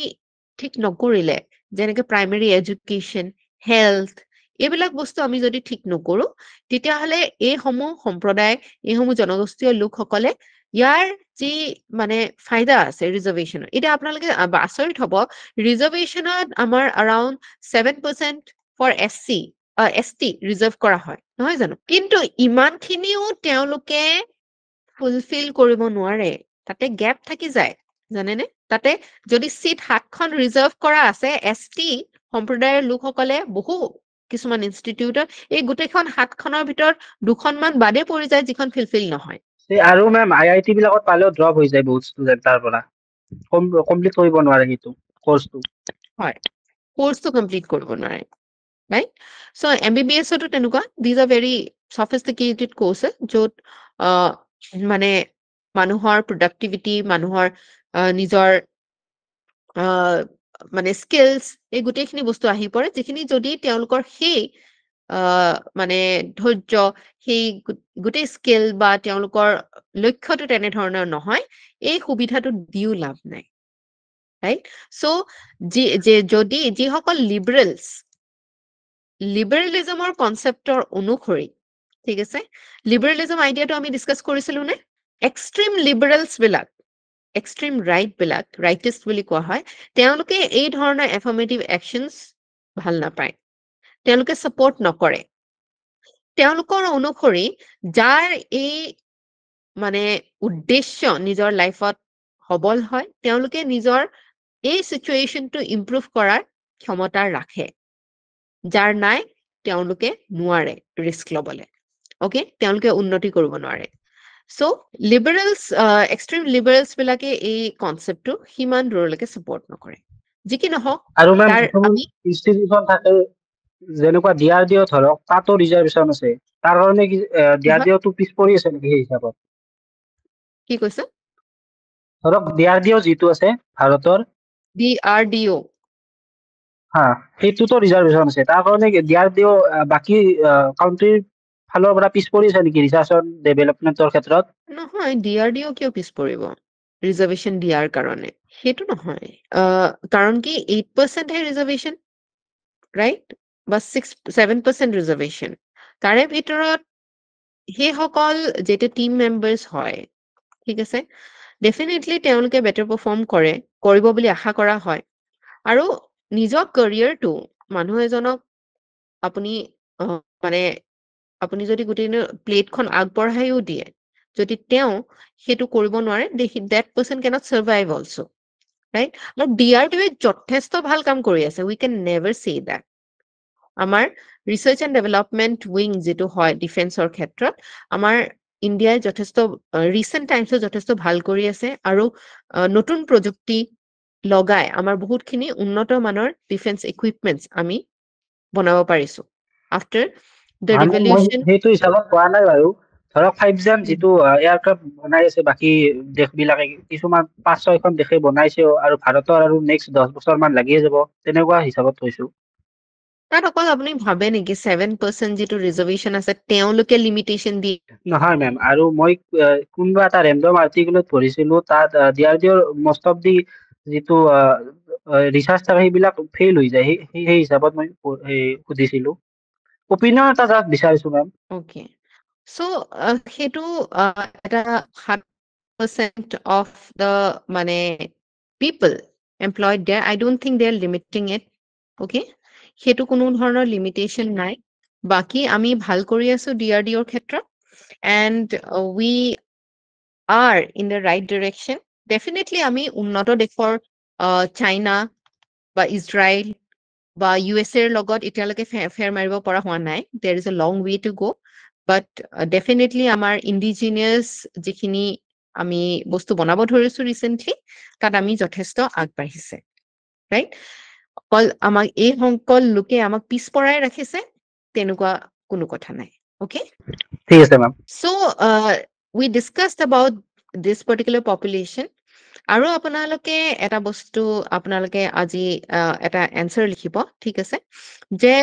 ঠিক নকৰিলে যেনেকৈ প্ৰাইমেৰী এডুকেশ্যন হেলথ এইবিলাক বস্তু আমি যদি ঠিক নকৰো তেতিয়াহলে এইসমূহ সম্প্ৰদায় এইসমূহ জনগোষ্ঠীয় লোকসকলে ইয়াৰ যি মানে ফায়দা আছে ৰিজাৰ্ভেশ্যনৰ এটা আপোনালোকে আচৰিত হ'ব ৰিজাৰ্ভেশ্যনত আমাৰ around 7% ফৰ ST ৰিজাৰ্ভ কৰা হয় নহয় জানো কিন্তু ইমানখিনিও তেওঁলোকে ফুলফিল কৰিব নোৱাৰে তাতে গ্যাপ থাকি যায় জানেনে তাতে যদি সিট 7খন ৰিজাৰ্ভ কৰা আছে ST সম্প্ৰদায়ৰ লোকসকলে বহু কিছুমান ইনষ্টিটিউটৰ এই গোটেইখন 7খনৰ ভিতৰত 2খনমান বাদে পৰি যায় যিখন ফিলফিল নহয় আৰু মেম IIT বিলাকত পালেও ড্ৰপ হৈ যায় বহুত ষ্টুডেন্ট তাৰ পৰা কমপ্লিট কৰিব নোৱাৰে সেইটো কোৰ্সটো হয় কোৰ্সটো কমপ্লিট কৰিব নোৱাৰে right so MBBS তো তেনেকুৱা these are very sophisticated courses য'ত মানে মানুহৰ productivity মানুহৰ নিজৰ মানে স্কিলছ এই গোটেইখিনি বস্তু আহি পৰে যিখিনি যদি তেওঁলোকৰ সেই মানে ধৈৰ্য সেই গোটেই স্কিল বা তেওঁলোকৰ লক্ষ্যটো তেনেধৰণৰ নহয় এই সুবিধাটো দিও লাভ নাই ৰাইট সো যদি যিসকল লিবাৰেলিজমৰ কনচেপ্টৰ অনুসৰি ঠিক আছে লিবাৰেলিজম আইডিয়াটো আমি ডিসকাস কৰিছিলো নে এক্সট্ৰিম লিবাৰেলছ বিলাক এক্সট্ৰিম ৰাইট বিলাক ৰাইটিষ্ট বুলি কোৱা হয় তেওঁলোকে এই ধৰণৰ এফাৰ্মেটিভ একশনছ ভাল নাপায় তেওঁলোকে সাপোৰ্ট নকৰে তেওঁলোকৰ অনুসৰি যাৰ এই মানে উদ্দেশ্য নিজৰ লাইফত সবল হয় তেওঁলোকে নিজৰ এই সিচুৱেশনটো ইমপ্ৰুভ কৰাৰ ক্ষমতা ৰাখে যাৰ নাই তেওঁলোকে নোৱাৰে ৰিস্ক লবলে ওকে তেওঁলোকে উন্নতি কৰিব নোৱাৰে সো লিবাৰেলছ এক্সট্ৰিম লিবাৰেলছ বিলাকে এই কনসেপ্টটো হিমান দূৰলৈকে সাপোৰ্ট নকৰে যি কি নহওক আৰু মেম তাৰ আমি ইনষ্টিটিউশন থাকে যেনেকুৱা DRDO ধৰক তাতো ৰিজাৰ্ভেশন আছে তাৰ কাৰণে কি DRDO টো পিছ পৰি আছে নেকি সেই হিচাপত কি কৈছে ধৰক DRDO যিটো আছে ভাৰতৰ DRDO হা সেইটোতো ৰিজাৰ্ভেশন আছে তাৰ কাৰণে DRDO বাকি কাউন্ট্ৰিৰ ফালৰ পৰা পিছ পৰি আছে নেকি ৰিচাৰ্চ এণ্ড ডেভেলপমেন্টৰ ক্ষেত্ৰত নহয় DRDO কিয় পিছ পৰিব ৰিজাৰ্ভেশন দিয়াৰ কাৰণে সেইটো নহয় কাৰণ কি 8% হে ৰিজাৰ্ভেশন ৰাইট বা 7% ৰিজাৰ্ভেশন তাৰে ভিতৰত সেইসকল যেটা টিম মেম্বাৰ্স হয় ঠিক আছে ডেফিনেটলি তেওঁলোকে বেটাৰ পাৰফৰ্ম কৰিব বুলি আশা কৰা হয় আৰু নিজৰ কেৰিয়াৰটো মানুহ এজনক আপুনি মানে আপুনি যদি গোটেই প্লেটখন আগবঢ়াইও দিয়ে যদি তেওঁ সেইটো কৰিব নোৱাৰে that person cannot survive also right আৰু DRDO যথেষ্ট ভাল কাম কৰি আছে we can never say that আমাৰ ৰিসাৰ্চ এণ্ড ডেভেলপমেন্ট উইং যেটো হয় ডিফেন্সৰ ক্ষেত্ৰত আমাৰ ইন্ডিয়াই যথেষ্ট ৰিসেন্ট টাইমছত যথেষ্ট ভাল কৰি আছে আৰু নতুন প্ৰযুক্তি লগাই আমাৰ বহুতখিনি উন্নত মানৰ ডিফেন্স ইকুইপমেন্টস আমি বনাব পাৰিছো আফটাৰ দ্য ৰিভলিউশন সেইটো হিচাপত পোৱা নাই বাৰু ধৰক 5জন যেটো এয়াৰক্ৰাফট বনাই আছে বাকি দেশবিলাকে কিছুমান 5-6খন দেশে বনাইছে আৰু ভাৰতৰ আৰু নেক্সট 10 বছৰ মান লাগিয়ে যাব তেনেকুৱা হিচাপত কৈছো তাত অকল আপুনি ভাবে নেকি 7% যেটো ৰিজাৰ্ভেশন আছে তেওঁলোকে লিমিটেশন দি নহয় মেম আৰু মই কোনবা এটা ৰেন্ডম আৰ্টিকেলত পঢ়িছিলো তাত DRDO মোষ্ট অফ দি যেটো ৰিসাৰ্চ থাকে সেইবিলাক ফেইল হৈ যায় সেই হিচাপত মই সুধিছিলো opinion এটা জাস্ট বিচাৰিছো মেম ওকে সো হেতু এটা 7% of the মানে people employed there I don't think they are limiting it okay হেতু কোনো ধৰণৰ লিমিটেশন নাই বাকি আমি ভাল কৰি আছো DRDO ৰ ক্ষেত্ৰত and we are in the right direction definitely আমি উন্নত দেশৰ চাইনা বা ইজৰাইল বা USA ৰ লগত এতিয়ালৈকে ফেৰ মাৰিব পৰা হোৱা নাই there is a long way to go but definitely আমাৰ indigenous যিখিনি আমি বস্তু বনাব ধৰিছো ৰিসেন্টলি তাত আমি যথেষ্ট আগবাঢ়িছে ৰাইট অকল আমাক এই সংকল লোকে আমাক পিছ পৰাই ৰাখিছে তেনেকুৱা কোনো কথা নাই okay ঠিক আছে ma'am so we discussed about this particular population আৰু আপোনালোকে এটা বস্তু আপোনালোকে আজি এটা এনসাৰ লিখিব ঠিক আছে যে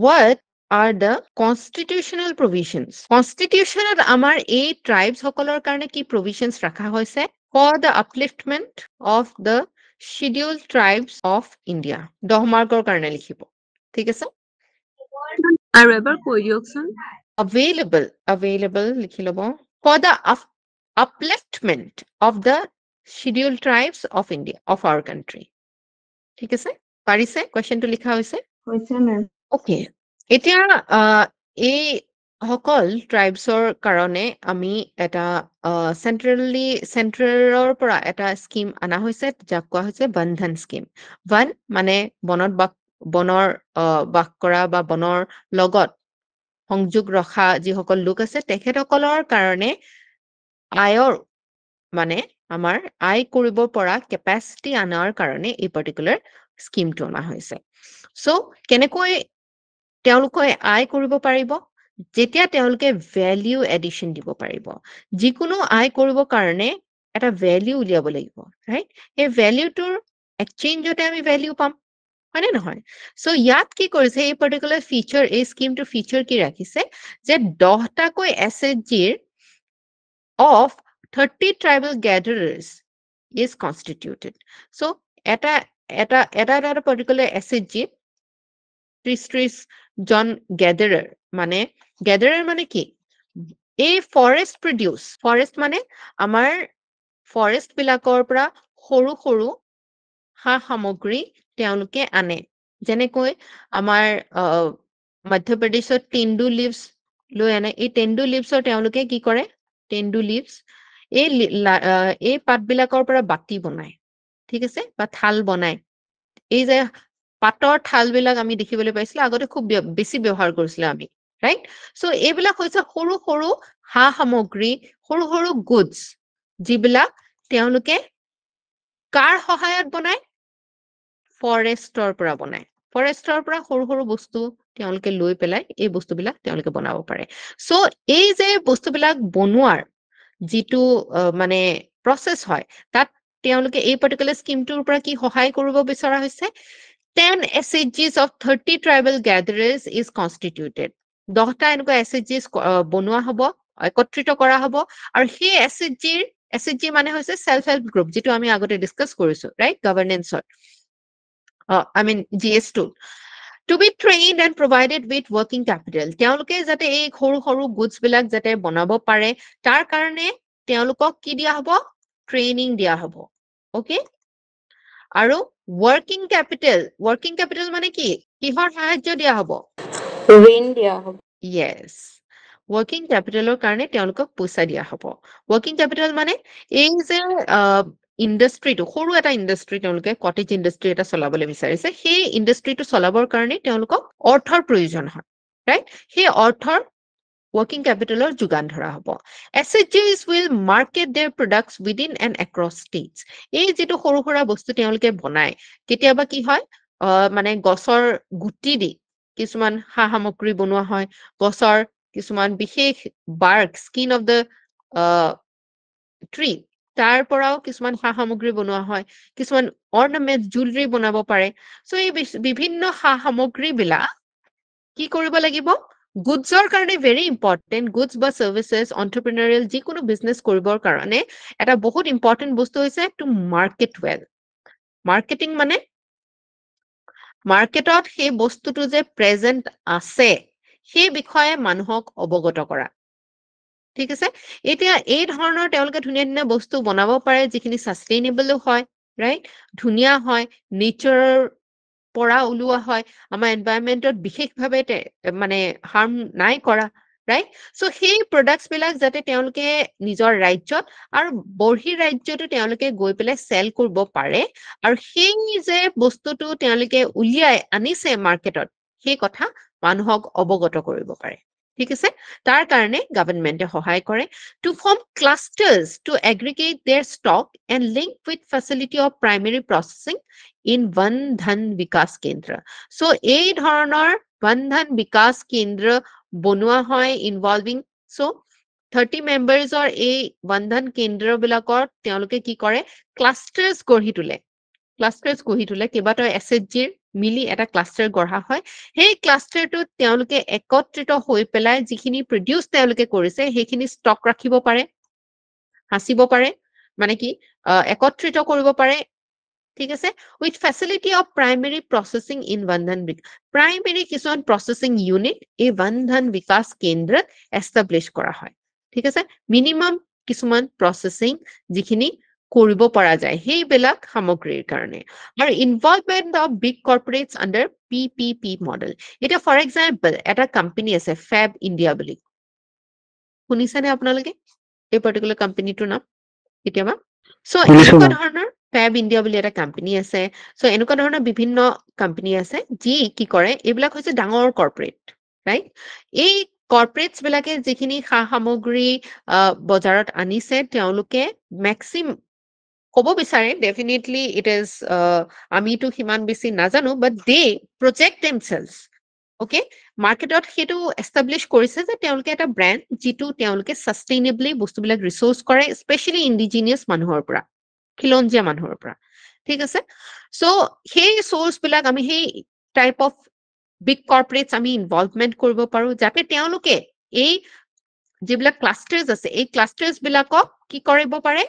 what are the constitutional provisions constitutionত আমাৰ এই tribes সকলৰ কাৰণে কি provisions ৰাখা হৈছে for the upliftment of the scheduled tribes of India 10 মাৰ্কৰ কাৰণে লিখিব ঠিক আছে আৰু এবাৰ কৈ দিয়কচোন available লিখি লব for the upliftment of the scheduled tribes of India of our country ঠিক আছে পাৰিছে কোৱেশ্চনটো লিখা হৈছে মেম ওকে এতিয়া এই সকল ট্ৰাইবছৰ কাৰণে আমি এটা চেন্ট্ৰেলৰ পৰা এটা স্কিম আনা হৈছে যাক কোৱা হৈছে বন্ধন স্কিম বন মানে বনত বনৰ বাস কৰা বা বনৰ লগত সংযোগ ৰখা যিসকল লোক আছে তেখেতসকলৰ কাৰণে আয়ৰ মানে আমাৰ আয় কৰিব পৰা কেপাচিটি আনাৰ কাৰণে এই পাৰ্টিকুলাৰ স্কিমটো অনা হৈছে সো কেনেকৈ তেওঁলোকে আয় কৰিব পাৰিব যেতিয়া তেওঁলোকে ভ্যালু এডিশন দিব পাৰিব যিকোনো আয় কৰিব কাৰণে এটা ভ্যালু উলিয়াব লাগিব ৰাইট এই ভ্যালুটোৰ এক্সচেঞ্জতে আমি ভ্যালু পাম হয়নে নহয় সো ইয়াত কি কৰিছে এই পাৰ্টিকুলাৰ ফিচাৰ এই স্কিমটো ফিচাৰ কি ৰাখিছে যে 10টাকৈ এছএইচজিৰ of 30 tribal gatherers is constituted. So, এটা particular SHG 30 জন gatherer মানে কি? এই forest produce, forest মানে আমাৰ forest বিলাকৰ পৰা সৰু হা সামগ্ৰী তেওঁলোকে আনে যেনেকৈ আমাৰ মধ্য প্ৰদেশত তেন্দু লিভছ লৈ আনে এই তেন্দু লিভছৰ তেওঁলোকে কি কৰে তেন্দু লিভছ এই পাতবিলাকৰ পৰা বাতি বনায় ঠিক আছে বা থাল বনায় এই যে পাতৰ থালবিলাক আমি দেখিবলৈ পাইছিলো আগতে খুব বেছি ব্যৱহাৰ কৰিছিল আমি ৰাইট সো এইবিলাক হৈছে সৰু হা সামগ্ৰী সৰু গুডছ যিবিলাক তেওঁলোকে কাৰ সহায়ত বনায় ফৰেষ্টৰ পৰা বনায় ফৰেষ্টৰ পৰা সৰু বস্তু তেওঁলোকে লৈ পেলাই এই বস্তুবিলাক তেওঁলোকে বনাব পাৰে সো এই যে বস্তুবিলাক বনোৱাৰ যিটো মানে প্ৰসেস হয় তাত তেওঁলোকে এই পাৰ্টিকুলাৰ স্কিমটোৰ পৰা কি সহায় কৰিব বিচৰা হৈছে 10 SHGs of 30 tribal gatherers is constituted 10টা এনেকুৱা SHGs বনোৱা হ'ব একত্ৰিত কৰা হ'ব আৰু সেই SHG মানে হৈছে সেলফ হেল্প গ্ৰুপ যেটো আমি আগতে ডিসকাস কৰিছো right গভৰ্নেন্সৰ I mean GS2 to be trained and provided with working capital তেওঁলোকে যাতে এই সৰু গুডছ বিলাক যাতে বনাব পাৰে তাৰ কাৰণে তেওঁলোকক কি দিয়া হ'ব ট্ৰেইনিং দিয়া হ'ব ওকে আৰু working capital মানে কি কিহৰ সাহায্য দিয়া হ'ব ঋণ দিয়া হ'ব yes working capitalৰ কাৰণে তেওঁলোকক পইচা দিয়া হ'ব working capital মানে এই যে ইন্ডাস্ট্ৰিটো সৰু এটা ইন্ডাস্ট্ৰি তেওঁলোকে কটেজ ইন্ডাস্ট্ৰি এটা চলাবলৈ বিচাৰিছে সেই ইন্ডাস্ট্ৰিটো চলাবৰ কাৰণে তেওঁলোকক অৰ্থৰ প্ৰয়োজন হয় ৰাইট সেই অৰ্থৰ working capitalৰ যোগান ধৰা হ'ব SHGs will market their products within and across states এই যেটো সৰু বস্তু তেওঁলোকে বনায় কেতিয়াবা কি হয় মানে গছৰ গুটি দি কিছুমান হা সামগ্ৰী বনোৱা হয় গছৰ কিছুমান বিশেষ bark skin of the tree তাৰ পৰাও কিছুমান হা সামগ্ৰী বনোৱা হয় কিছুমান ornament jewelry বনাব পাৰে সো এই বিভিন্ন হা সামগ্ৰী বিলাক কি কৰিব লাগিব গুডছৰ কাৰণে ভেৰি ইম্পৰ্টেন্ট গুডছ বা সাৰ্ভিসেস এন্টাৰপ্ৰেনিউৰিয়েল যিকোনো বিজনেস কৰিবৰ কাৰণে এটা বহুত ইম্পৰ্টেন্ট বস্তু হৈছে টু মাৰ্কেট ওয়েল মাৰ্কেটিং মানে মাৰ্কেটত সেই বস্তুটো যে প্ৰেজেন্ট আছে সেই বিষয়ে মানুহক অৱগত কৰা ঠিক আছে এতিয়া এই ধৰণৰ তেওঁলোকে ধুনীয়া বস্তু বনাব পাৰে যিখিনি সাস্টেইনেবল হয় ৰাইট ধুনীয়া হয় নেচাৰৰ পৰা ওলোৱা হয় আমাৰ এনভায়ৰনমেন্টত বিশেষভাৱে মানে হাৰ্ম নাই কৰা ৰাইট সো সেই প্ৰডাক্টস বিলাক যাতে তেওঁলোকে নিজৰ ৰাজ্যত আৰু বৰ্হি ৰাজ্যটো তেওঁলোকে গৈ পেলাই সেল কৰিব পাৰে আৰু সেই যে বস্তুটো তেওঁলোকে উলিয়াই আনিছে মাৰ্কেটত সেই কথা মানুহক অৱগত কৰিব পাৰে ঠিক আছে তাৰ কাৰণে গভৰ্নমেন্টে সহায় কৰে to form clusters to aggregate their stock and link with facility of primary processing in Van Dhan Vikas Kendra so এই ধৰণৰ Van Dhan Vikas Kendra বনোৱা হয় involving so 30 members or এই Van Dhan Kendra বিলাকৰ তেওঁলোকে কি কৰে clusters গঢ়ি তোলে কেইবাটাও SHGৰ মিলি এটা ক্লাষ্টাৰ গঢ়া হয় সেই ক্লাষ্টাৰটো তেওঁলোকে একত্ৰিত হৈ পেলাই যিখিনি প্ৰডিউস তেওঁলোকে কৰিছে সেইখিনি ষ্টক ৰাখিব পাৰে হাসিব পাৰে মানে কি একত্ৰিত কৰিব পাৰে ঠিক আছে with facility of primary processing in Van Dhan primary কিছুমান processing unit এই Van Dhan Vikas কেন্দ্ৰত establish কৰা হয় ঠিক আছে মিনিমাম কিছুমান processing যিখিনি কৰিব পৰা যায় সেইবিলাক সামগ্ৰীৰ কাৰণে আৰু involvement of big corporates under PPP model এটা ফৰ এক্সাম্পল এটা কোম্পানী আছে ফেব ইণ্ডিয়া বুলি শুনিছেনে আপোনালোকে এই পাৰ্টিকুলাৰ কোম্পানীটোৰ নাম কেতিয়াবা সো এনেকুৱা ধৰণৰ ফেব ইণ্ডিয়া বুলি এটা কোম্পানী আছে সো এনেকুৱা ধৰণৰ বিভিন্ন কোম্পানী আছে যি কি কৰে এইবিলাক হৈছে ডাঙৰ কৰ্পৰেট ৰাইট এই কৰ্পৰেটছ বিলাকে যিখিনি সামগ্ৰী বজাৰত আনিছে তেওঁলোকে ম্যাক্সিমাম ক'ব বিচাৰে ডেফিনেটলি ইট ইজ আমিতো সিমান বেছি নাজানো বাট দে প্ৰজেক্ট দেমছেলছ ওকে মাৰ্কেটত সেইটো এষ্টাব্লিছ কৰিছে যে তেওঁলোকে এটা ব্ৰেণ্ড যিটো তেওঁলোকে সাষ্টেইনেবলি বস্তুবিলাক ৰিসোৰ্স কৰে স্পেশালি ইন্ডিজিনিয়াছ মানুহৰ পৰা খিলঞ্জীয়া মানুহৰ পৰা ঠিক আছে সো সেই সোৰ্স বিলাক আমি সেই টাইপ অফ বিগ কৰ্পৰেটছ আমি ইনভলভমেন্ট কৰিব পাৰো যাতে তেওঁলোকে এই যিবিলাক ক্লাষ্টাৰ্ছ আছে এই ক্লাষ্টাৰ্ছ বিলাকক কি কৰিব পাৰে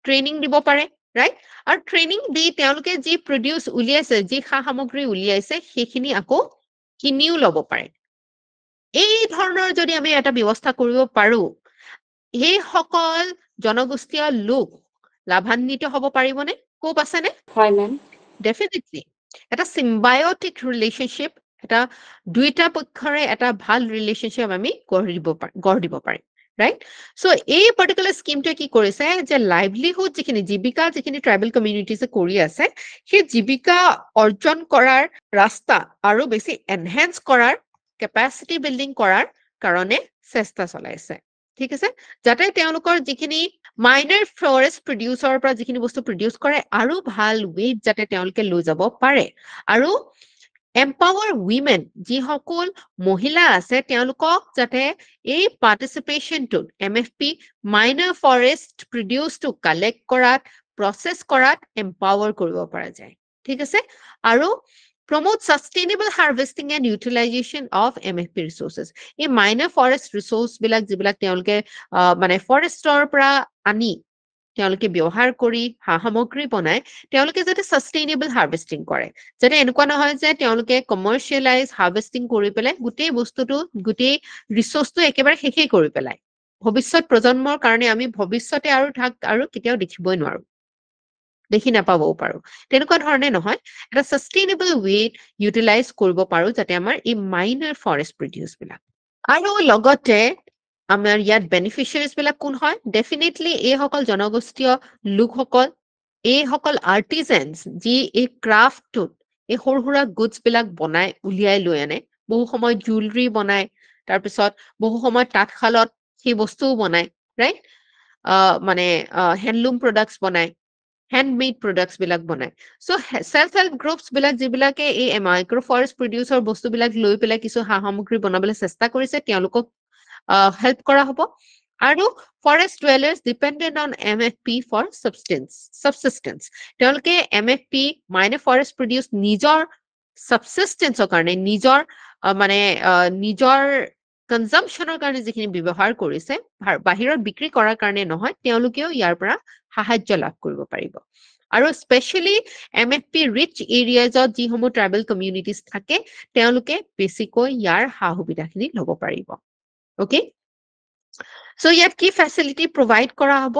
ট্ৰেইনিং দিব পাৰে ৰাইট আৰু ট্ৰেইনিং দি তেওঁলোকে যি প্ৰডিউস উলিয়াইছে যি সামগ্ৰী উলিয়াইছে সেইখিনি আকৌ কিনিও ল'ব পাৰে এই ধৰণৰ যদি আমি এটা ব্যৱস্থা কৰিব পাৰো এই সকল জনগোষ্ঠীয় লোক লাভান্বিত হ'ব পাৰিবনে কোপ আছেনে হয় মেম ডেফিনেটলি এটা সিম্বায়োটিক ৰিলেশনশিপ এটা দুইটা পক্ষৰে এটা ভাল ৰিলেশনশিপ আমি গঢ় দিব পাৰিম ৰাইট সো এই পাৰ্টিকুলাৰ স্কিমটোৱে কি কৰিছে যে লাইভলিহুড যিখিনি জীৱিকা যিখিনি ট্ৰাইবেল কমিউনিটিছে কৰি আছে সেই জীৱিকা অৰ্জন কৰাৰ ৰাস্তা আৰু বেছি এনহেন্স কৰাৰ কেপাচিটি বিল্ডিং কৰাৰ কাৰণে চেষ্টা চলাইছে ঠিক আছে যাতে তেওঁলোকৰ যিখিনি মাইনাৰ ফৰেষ্ট প্ৰডিউচাৰৰ পৰা যিখিনি বস্তু প্ৰডিউস কৰে আৰু ভাল ৱেট যাতে তেওঁলোকে লৈ যাব পাৰে আৰু এম্পাৱাৰ উইমেন যিসকল মহিলা আছে তেওঁলোকক যাতে এই পাৰ্টিচিপেশনটোত এমএফপি মাইনাৰ ফৰেষ্ট প্ৰডিউসটো কালেক্ট কৰাত প্ৰসেস কৰাত এম্পাৱাৰ কৰিব পৰা যায় ঠিক আছে আৰু promote sustainable harvesting and utilization of MFP resources. এই minor forest resource বিলাক যিবিলাক তেওঁলোকে মানে ফৰেষ্টৰ পৰা আনি তেওঁলোকে ব্যৱহাৰ কৰি সামগ্ৰী বনাই তেওঁলোকে যাতে সাস্টেইনেবল হাৰ্ভেষ্টিং কৰে যাতে এনেকুৱা নহয় যে তেওঁলোকে কমাৰ্শিয়েলাইজ হাৰ্ভেষ্টিং কৰি পেলাই গোটেই বস্তুটো গোটেই ৰিসোৰ্সটো একেবাৰে শেষেই কৰি পেলাই ভৱিষ্যত প্ৰজন্মৰ কাৰণে আমি ভৱিষ্যতে আৰু কেতিয়াও দেখিবই নোৱাৰো দেখি নাপাবও পাৰো তেনেকুৱা ধৰণে নহয় এটা সাস্টেইনেবল ৱেট ইউটিলাইজ কৰিব পাৰো যাতে আমাৰ এই মাইনাৰ ফৰেষ্ট প্ৰডিউস বিলাক আৰু লগতে আমাৰ ইয়াত বেনিফিচিয়াৰিজ বিলাক কোন হয় ডেফিনেটলি এই সকল জনগোষ্ঠীয় লোকসকল এই সকল আৰ্টিজেন্স যি এই ক্ৰাফটটোত এই সৰু গুডছ বিলাক বনাই উলিয়াই লৈ আনে বহু সময় জুৱেলাৰী বনাই তাৰপিছত বহু সময় তাঁতশালত সেই বস্তুও বনাই ৰাইট মানে হেণ্ডলুম প্ৰডাক্টছ বনাই handmade products বিলাক বনাই সো self help groups বিলাক যিবিলাকে এই মাইক্ৰো ফৰেষ্ট প্ৰডিউসৰ বস্তু বিলাক লৈ পেলাই কিছু সামগ্ৰী বনাবলৈ চেষ্টা কৰিছে তেওঁলোকক হেল্প কৰা হ'ব আৰু forest dwellers dependent on MFP for subsistence তেওঁলোকে MFP minor forest produce নিজৰ subsistenceৰ কাৰণে নিজৰ মানে নিজৰ কনজাম্পশনৰ কাৰণে যিখিনি ব্যৱহাৰ কৰিছে বাহিৰত বিক্ৰী কৰাৰ কাৰণে নহয় তেওঁলোকেও ইয়াৰ পৰা সাহায্য লাভ কৰিব পাৰিব আৰু স্পেশালি এমএফপি ৰিচ এৰিয়াজত যিসমূহ ট্ৰাইবেল কমিউনিটিজ থাকে তেওঁলোকে বেছিকৈ ইয়াৰ সুবিধাখিনি ল'ব পাৰিব ওকে সো ইয়াত কি ফেচিলিটি প্ৰভাইড কৰা হ'ব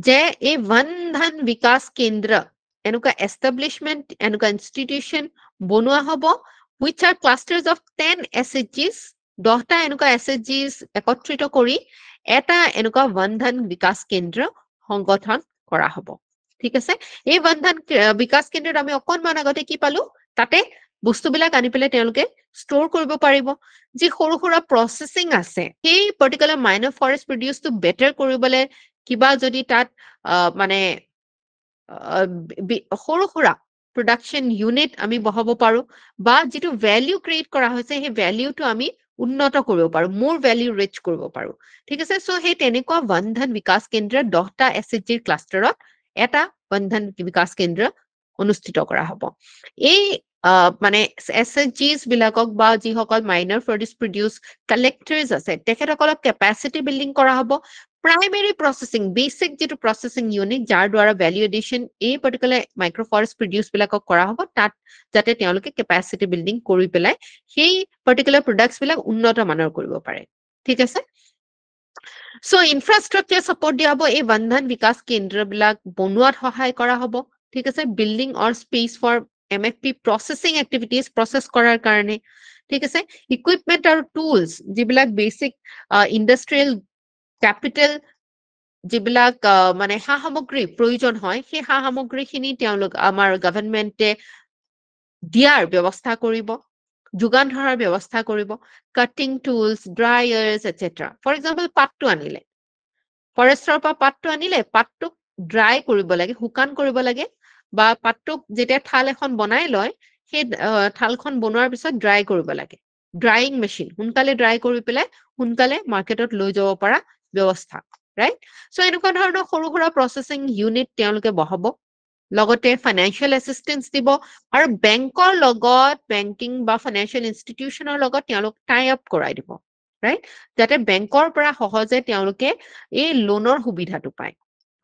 যে এই বন্ধন বিকাশ কেন্দ্ৰ এনেকুৱা এষ্টাব্লিশমেন্ট এনেকুৱা ইনষ্টিটিউচন বনোৱা হ'ব which are clusters of 10 SHGs 10টা এনেকুৱা SHGs একত্ৰিত কৰি এটা এনেকুৱা বন্ধন বিকাশ কেন্দ্ৰ সংগঠন কৰা হ'ব ঠিক আছে এই বন্ধন বিকাশ কেন্দ্ৰত আমি অকনমান আগতে কি পালো তাতে বস্তুবিলাক আনি পেলাই তেওঁলোকে ষ্ট'ৰ কৰিব পাৰিব যি সৰু প্ৰসেসিং আছে সেই পাৰ্টিকুলাৰ মাইনাৰ ফৰেষ্ট প্ৰডিউসটো বেটাৰ কৰিবলৈ কিবা যদি তাত মানে সৰু production unit আমি বহাব পাৰো বা যেটো ভ্যালু ক্ৰিয়েট কৰা হৈছে সেই ভ্যালুটো আমি উন্নত কৰিব পাৰো মোৰ ভ্যালু ৰিচ কৰিব পাৰো ঠিক আছে সো সেই তেনেকুৱা বন্ধন বিকাশ কেন্দ্ৰ 10টা SHG ক্লাষ্টাৰত এটা বন্ধন বিকাশ কেন্দ্ৰ অনুষ্ঠিত কৰা হ'ব এই মানে SHGs বিলাকক বা যিসকল মাইনাৰ ফৰেষ্ট প্ৰডিউস কালেক্টৰ্স আছে তেখেতসকলক কেপাসিটি বিল্ডিং কৰা হ'ব primary processing basic যেটো processing unit যাৰ দ্বাৰা value addition এই particular micro forest produce বিলাকক কৰা হ'ব তাত যাতে তেওঁলোকে capacity building কৰি পেলাই সেই particular products বিলাক উন্নত মানৰ কৰিব পাৰে ঠিক আছে সো infrastructure support দিয়া হ'ব এই বন্ধন বিকাশ কেন্দ্ৰ বিলাক বনোৱাত সহায় কৰা হ'ব ঠিক আছে building or space for MFP processing activities process কৰাৰ কাৰণে ঠিক আছে equipment আৰু tools যিবিলাক basic industrial capital যিবিলাক মানে সা সামগ্ৰী প্ৰয়োজন হয় সেই সা সামগ্ৰীখিনি তেওঁলোক আমাৰ গভৰ্ণমেণ্টে দিয়াৰ ব্যৱস্থা কৰিব যোগান ধৰাৰ ব্যৱস্থা কৰিব cutting tools dryers etcetera for example পাতটো আনিলে ফৰেষ্টৰ পৰা পাতটো আনিলে পাতটোক ড্ৰাই কৰিব লাগে শুকান কৰিব লাগে বা পাতটোক যেতিয়া থাল এখন বনাই লয় সেই থালখন বনোৱাৰ পিছত ড্ৰাই কৰিব লাগে ড্ৰাইং মেচিন সোনকালে ড্ৰাই কৰি পেলাই সোনকালে মাৰ্কেটত লৈ যাব পৰা ব্যৱস্থা ৰাইট সো এনেকুৱা ধৰণৰ সৰু সুৰা প্ৰসেসিং ইউনিট তেওঁলোকে বহাব লগতে ফাইনেন্সিয়েল এসিস্টেন্স দিব আৰু বেংকৰ লগত বেংকিং বা ফাইনেন্সিয়েল ইনষ্টিটিউচনৰ লগত তেওঁলোক টাই আপ কৰাই দিব ৰাইট যাতে বেংকৰ পৰা সহজে তেওঁলোকে এই লোনৰ সুবিধাটো পায়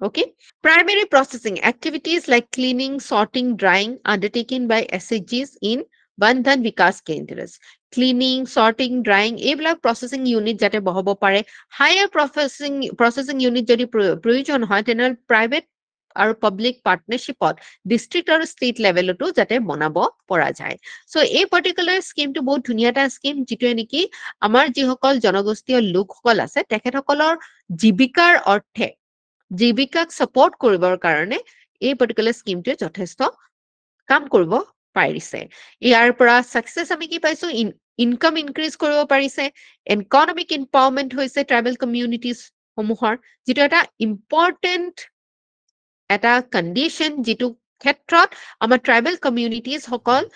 okay primary processing activities like cleaning sorting drying undertaken by SHGs in Bandhan Vikas Kendras cleaning sorting drying এইবিলাক processing unit যাতে বহাব পাৰে higher processing unit যদি প্ৰয়োজন হয় তেনে private আৰু পাব্লিক পাৰ্টনাৰশ্বিপত ডিস্ট্ৰিক্ট আৰু ষ্টেট লেভেলতো যাতে বনাব পৰা যায় সো এই পাৰ্টিকুলাৰ স্কিমটো বহুত ধুনীয়া এটা স্কিম যিটোৱে নেকি আমাৰ যিসকল জনগোষ্ঠীয় লোকসকল আছে তেখেতসকলৰ জীৱিকাৰ অৰ্থে জীৱিকাক সাপোৰ্ট কৰিবৰ কাৰণে এই পাৰ্টিকুলাৰ স্কিমটোৱে যথেষ্ট কাম কৰিব পাৰিছে ইয়াৰ পৰা সাকসেস আমি কি পাইছো ইনকাম ইনক্ৰিজ কৰিব পাৰিছে ইকনমিক এম্পাৱাৰমেন্ট হৈছে ট্ৰাইবেল কমিউনিটিজ সমূহৰ যেটো এটা ইম্পৰ্টেন্ট এটা কন্ডিশন যেটো ক্ষেত্ৰত আমাৰ ট্ৰাইবেল কমিউনিটিজ সকল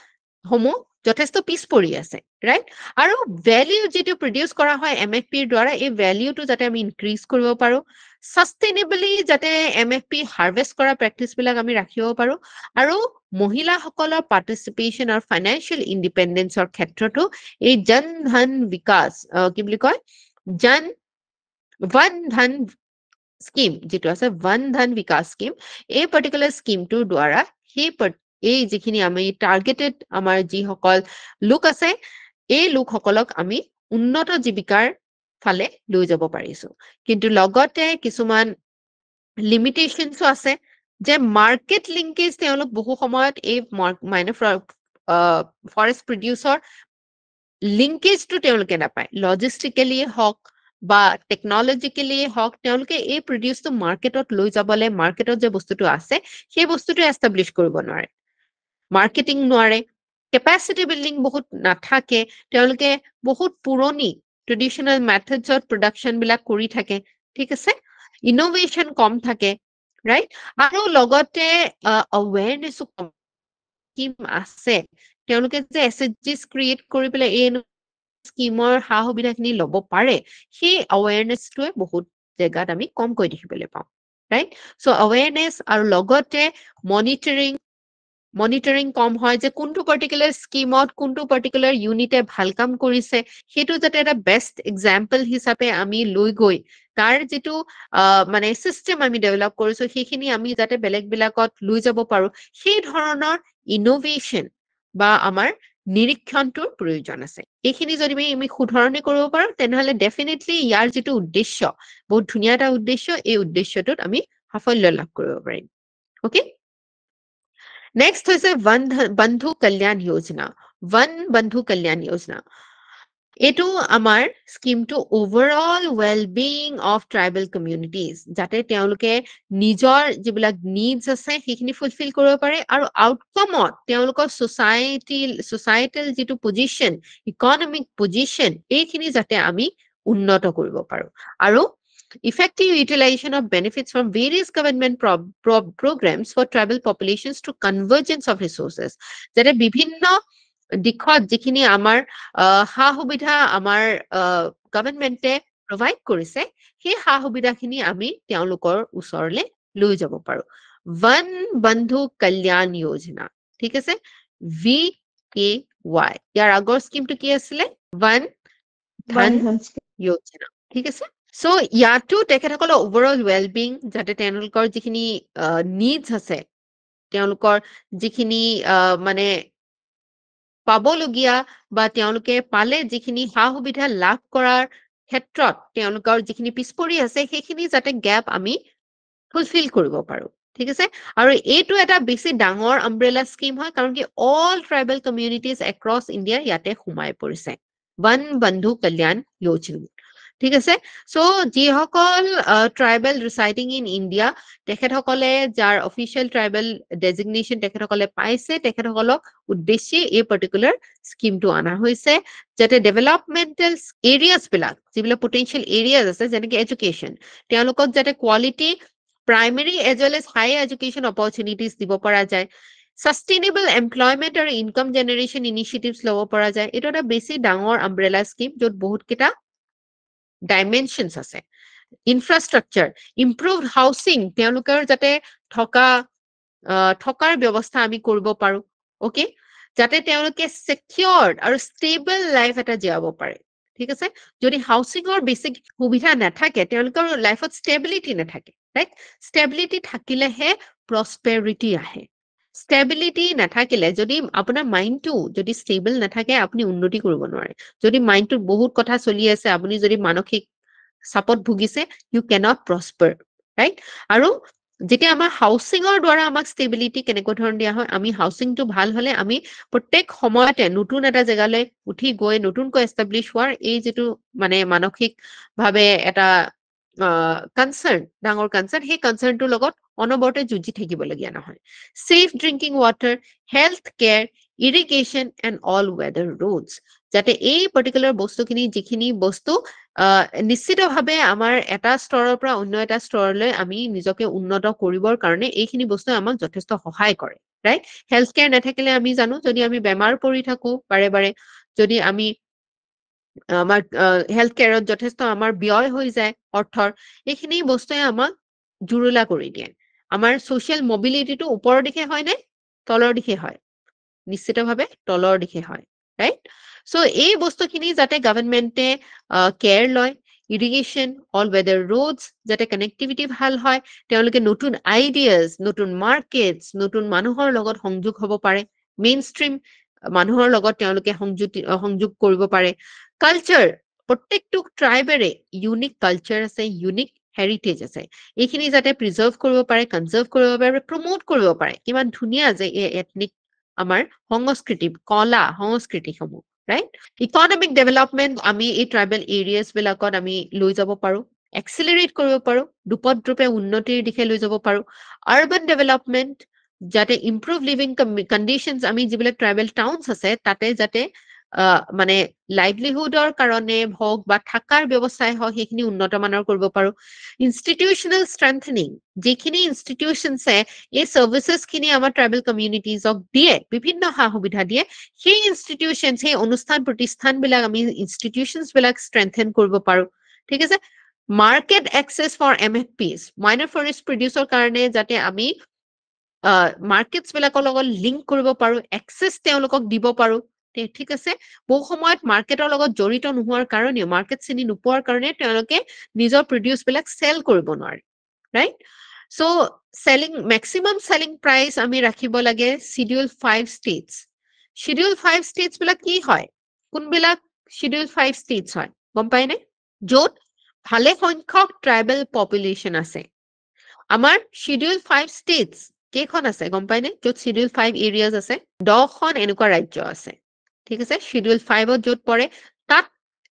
সমূহ যথেষ্ট পিছ পৰি আছে ৰাইট আৰু ভ্যালু যেটো প্ৰডিউস কৰা হয় এমএফপি ৰ দ্বাৰা এই ভ্যালুটো যাতে আমি ইনক্ৰিজ কৰিব পাৰো সাস্টেইনেবলি যাতে এমএফপি হাৰভেস্ট কৰা প্ৰেক্টিস বিলাক আমি ৰাখিব পাৰো আৰু মহিলা সকলৰ পাৰ্টিসিপেশন আৰু ফাইনান্সিয়েল ইন্ডিপেন্ডেন্সৰ ক্ষেত্ৰতো এই জন ধন বিকাশ কি বুলি কয় वन धन স্কিম যেটো আছে वन धन विकास স্কিম এই পাৰ্টিকুলাৰ স্কিমটোৰ দ্বাৰা এই যিখিনি আমি টাৰ্গেটেড আমাৰ যিসকল লোক আছে এই লোকসকলক আমি উন্নত জীৱিকাৰ ফালে লৈ যাব পাৰিছো কিন্তু লগতে কিছুমান লিমিটেশনস আছে যে মাৰ্কেট লিংকেজ তেওঁলোক বহু সময়ত এই মাইনৰ ফৰেষ্ট প্ৰডিউসৰ লিংকেজটো তেওঁলোকে নাপায় লজিষ্টিক্যালি হক বা টেকনলজিক্যালি হক তেওঁলোকে এই প্ৰডিউসটো মাৰ্কেটত লৈ যাবলে মাৰ্কেটত যে বস্তুটো আছে সেই বস্তুটো এস্টাবলিশ কৰিব নোৱাৰে মাৰ্কেটিং নোৱাৰে capacity building বহুত নাথাকে তেওঁলোকে বহুত পুৰণি ট্ৰেডিশনাল মেথডছত প্ৰডাকশন বিলাক কৰি থাকে ঠিক আছে ইনোভেশন কম থাকে ৰাইট আৰু লগতে awareness কম স্কিম আছে তেওঁলোকে যে এসএচজিস ক্ৰিয়েট কৰি পেলাই এই স্কিমৰ হা সুবিধাখিনি ল'ব পাৰে সেই awarenessটোৱে বহুত জেগাত আমি কমকৈ দেখিবলৈ পাওঁ ৰাইট সো awareness আৰু লগতে মনিটৰিং কম হয় যে কোনটো পাৰ্টিকুলাৰ স্কিমত কোনটো পাৰ্টিকুলাৰ ইউনিটে ভাল কাম কৰিছে সেইটো যাতে এটা বেস্ট এক্সাম্পল হিচাপে আমি লৈ গৈ তাৰ যেটো মানে সিস্টেম আমি ডেভেলপ কৰিছো সেইখিনি আমি যাতে বেলেগ বিলাকত লৈ যাব পাৰো সেই ধৰণৰ ইনোভেশন বা আমাৰ নিৰীক্ষণটোৰ প্ৰয়োজন আছে এইখিনি যদি আমি সুধৰণি কৰিব পাৰো তেনেহলে ডেফিনেটলি ইয়াৰ যেটো উদ্দেশ্য বহুত ধুনীয়া এটা উদ্দেশ্য এই উদ্দেশ্যটোত আমি সাফল্য লাভ কৰিব পাৰিম ওকে Next হৈছে वन बंधु कल्याण योजना वन बंधु कल्याण योजना এটো আমাৰ স্কিমটো overall wellbeing of tribal communities যাতে তেওঁলোকে নিজৰ যিবিলাক নিডস আছে সেইখিনি ফুলফিল কৰিব পাৰে আৰু আউটকামত তেওঁলোকৰ সোসাইটিল যেটো পজিশন ইকনমিক পজিশন এইখিনি যাতে আমি উন্নত কৰিব পাৰো আৰু effective utilization of benefits from various government programs for tribal populations to convergence of resources যাতে বিভিন্ন দিখত যিখিনি আমাৰ হা সুবিধা আমাৰ গভৰ্ণমেণ্টে প্ৰভাইড কৰিছে সেই হা সুবিধাখিনি আমি তেওঁলোকৰ ওচৰলে লৈ যাব পাৰো वन बंधु कल्याण योजना ঠিক আছে VKY ইয়াৰ আগৰ স্কিমটো কি আছিল वन धन योजना ঠিক আছে সো ইয়াতো তেখেতসকলৰ ওভাৰঅল ওয়েলবিং যাতে তেওঁলোকৰ যিখিনি নিডস আছে তেওঁলোকৰ যিখিনি মানে পাবলগীয়া বা তেওঁলোকে পালে যিখিনি হা সুবিধা লাভ কৰাৰ ক্ষেত্ৰত তেওঁলোকৰ যিখিনি পিছপৰি আছে সেইখিনি যাতে গ্যাপ আমি ফুলফিল কৰিব পাৰো ঠিক আছে আৰু এইটো এটা বেছি ডাঙৰ আমব্ৰেলা স্কিম হয় কাৰণ কি all tribal communities across India ইয়াতে সোমাই পৰিছে वन बंधु कल्याण योजना ঠিক আছে সো যিসকল ট্ৰাইবেল ৰিচাইডিং ইন ইণ্ডিয়া তেখেতসকলে যাৰ অফিচিয়েল ট্ৰাইবেল ডেজিগনেশ্যন তেখেতসকলে পাইছে তেখেতসকলক উদ্দেশ্যে এই পাৰ্টিকুলাৰ স্কিমটো অনা হৈছে যাতে ডেভেলপমেণ্টেল এৰিয়াজ বিলাক যিবিলাক পটেনচিয়েল এৰিয়াজ আছে যেনেকে এডুকেশ্যন তেওঁলোকক যাতে quality primary as well as high education opportunities দিব পৰা যায় সাস্টেইনেবল এমপ্লয়মেন্ট আৰু ইনকাম জেনেৰেশ্যন ইনিচিয়েটিভছ ল'ব পৰা যায় এইটো এটা বেছি ডাঙৰ আমব্ৰেলা স্কিম য'ত বহুত কেইটা ডাইমেনশনছ আছে ইনফ্ৰাষ্ট্ৰাকচাৰ ইম্প্ৰুভড হাউচিং তেওঁলোকৰ যাতে থকাৰ ব্যৱস্থা আমি কৰিব পাৰো ওকে যাতে তেওঁলোকে সিকিউৰড আৰু ষ্টেবল লাইফ এটা জীয়াব পাৰে ঠিক আছে যদি হাউচিঙৰ বেছিক সুবিধা নাথাকে তেওঁলোকৰ লাইফত ষ্টেবিলিটি নাথাকে ৰাইট ষ্টেবিলিটি থাকিলেহে প্ৰসপেৰিটি আহে ষ্টেবিলিটি নাথাকিলে যদি আপোনাৰ মাইণ্ডটো যদি ষ্টেবল নাথাকে আপুনি উন্নতি কৰিব নোৱাৰে যদি মাইণ্ডটোত বহুত কথা চলি আছে আপুনি যদি মানসিক চাপত ভুগিছে ইউ কেনট প্ৰসপাৰ ৰাইট আৰু যেতিয়া আমাৰ হাউচিঙৰ দ্বাৰা আমাক ষ্টেবিলিটি কেনেকুৱা ধৰণৰ দিয়া হয় আমি হাউচিংটো ভাল হলে আমি প্ৰত্যেক সময়তে নতুন এটা জেগালৈ উঠি গৈ নতুনকৈ এষ্টাব্লিছ হোৱাৰ এই যিটো মানে মানসিকভাৱে এটা কনচাৰ্ণ ডাঙৰ কনচাৰ্ণ সেই কনচাৰ্ণটোৰ লগত অনবৰতে যুঁজি থাকিবলগীয়া নহয় safe drinking water health care irrigation and all weather roads যাতে এই পাৰ্টিকুলাৰ বস্তুখিনি যিখিনি বস্তু নিশ্চিতভাৱে আমাৰ এটা স্তৰৰ পৰা অন্য এটা স্তৰলৈ আমি নিজকে উন্নত কৰিবৰ কাৰণে এইখিনি বস্তু আমাক যথেষ্ট সহায় কৰে ৰাইট হেল্থ কেয়াৰ নাথাকিলে আমি জানো যদি আমি বেমাৰ পৰি থাকো বাৰে বাৰে যদি আমি আমাৰ হেল্থ কেয়াৰত যথেষ্ট আমাৰ ব্যয় হৈ যায় অৰ্থৰ এইখিনি বস্তুৱে আমাক জুৰুলা কৰি দিয়ে আমাৰ সোশ্যাল মোবিলিটিটো ওপৰৰ দিশে হয় নে তলৰ দিশে হয় নিশ্চিতভাৱে তলৰ দিশে হয় ৰাইট সো এই বস্তুখিনি যাতে গভৰ্ণমেণ্টে কেয়াৰ লয় ইৰিগেশ্যন অল ৱেদাৰ ৰোডছ যাতে কানেক্টিভিটি ভাল হয় তেওঁলোকে নতুন আইডিয়াজ নতুন মাৰ্কেটছ নতুন মানুহৰ লগত সংযোগ হ'ব পাৰে মেইন ষ্ট্ৰীম মানুহৰ লগত তেওঁলোকে সংযোগ কৰিব পাৰে কালচাৰ প্ৰত্যেকটো ট্ৰাইবেৰে ইউনিক কালচাৰ আছে ইউনিক হেৰিটেজ আছে এইখিনি যাতে প্ৰিজাৰ্ভ কৰিব পাৰে কনজাৰ্ভ কৰিব পাৰে প্ৰমোট কৰিব পাৰে কিমান ধুনীয়া যে এই এথনিক আমাৰ সংস্কৃতি কলা সংস্কৃতিসমূহ ৰাইট ইকনমিক ডেভেলপমেণ্ট আমি এই ট্ৰাইবেল এৰিয়াজ বিলাকত আমি লৈ যাব পাৰো এক্সিলাৰেট কৰিব পাৰো দুপদ্ৰূপে উন্নতিৰ দিশে লৈ যাব পাৰো আৰ্বান ডেভেলপমেণ্ট যাতে ইম্প্ৰুভ লিভিং কণ্ডিশ্যনছ আমি যিবিলাক ট্ৰাইবেল টাউনছ আছে তাতে যাতে মানে লাইভলিহুডৰ কাৰণে হওক বা থাকাৰ ব্যৱস্থাই হওক সেইখিনি উন্নত মানৰ কৰিব পাৰো ইনষ্টিটিউচনেল ষ্ট্ৰেংথেনিং যিখিনি ইনষ্টিটিউচনছে এই চাৰ্ভিচেছখিনি আমাৰ ট্ৰাইবেল কমিউনিটিজক দিয়ে বিভিন্ন সা সুবিধা দিয়ে সেই ইনষ্টিটিউচন সেই অনুষ্ঠান প্ৰতিষ্ঠানবিলাক আমি ইনষ্টিটিউচনছবিলাক ষ্ট্ৰেংথেন কৰিব পাৰো ঠিক আছে market access for MFPs minor forest প্ৰডিউচৰ কাৰণে যাতে আমি মাৰ্কেটছ বিলাকৰ লগত লিংক কৰিব পাৰো এক্সেছ তেওঁলোকক দিব পাৰো ঠিক আছে বহু সময়ত মাৰ্কেটৰ লগত জড়িত নোহোৱাৰ কাৰণেও মাৰ্কেট চিনি নোপোৱাৰ কাৰণে তেওঁলোকে নিজৰ প্ৰডিউচ বিলাক চেল কৰিব নোৱাৰে right so selling maximum selling price আমি ৰাখিব লাগে শিডিউল 5 ষ্টেটছ শিডিউল 5 ষ্টেটছ বিলাক কি হয় কোনবিলাক শিডিউল 5 ষ্টেটছ হয় গম পায়নে য'ত ভালে সংখ্যক ট্ৰাইবেল পপুলেশ্যন আছে আমাৰ শিডিউল 5 ষ্টেটছ কেইখন আছে গম পায়নে য'ত শিডিউল 5 এৰিয়াজ আছে 10খন এনেকুৱা ৰাজ্য আছে ঠিক আছে শিডিউল 5ত য'ত পৰে তাত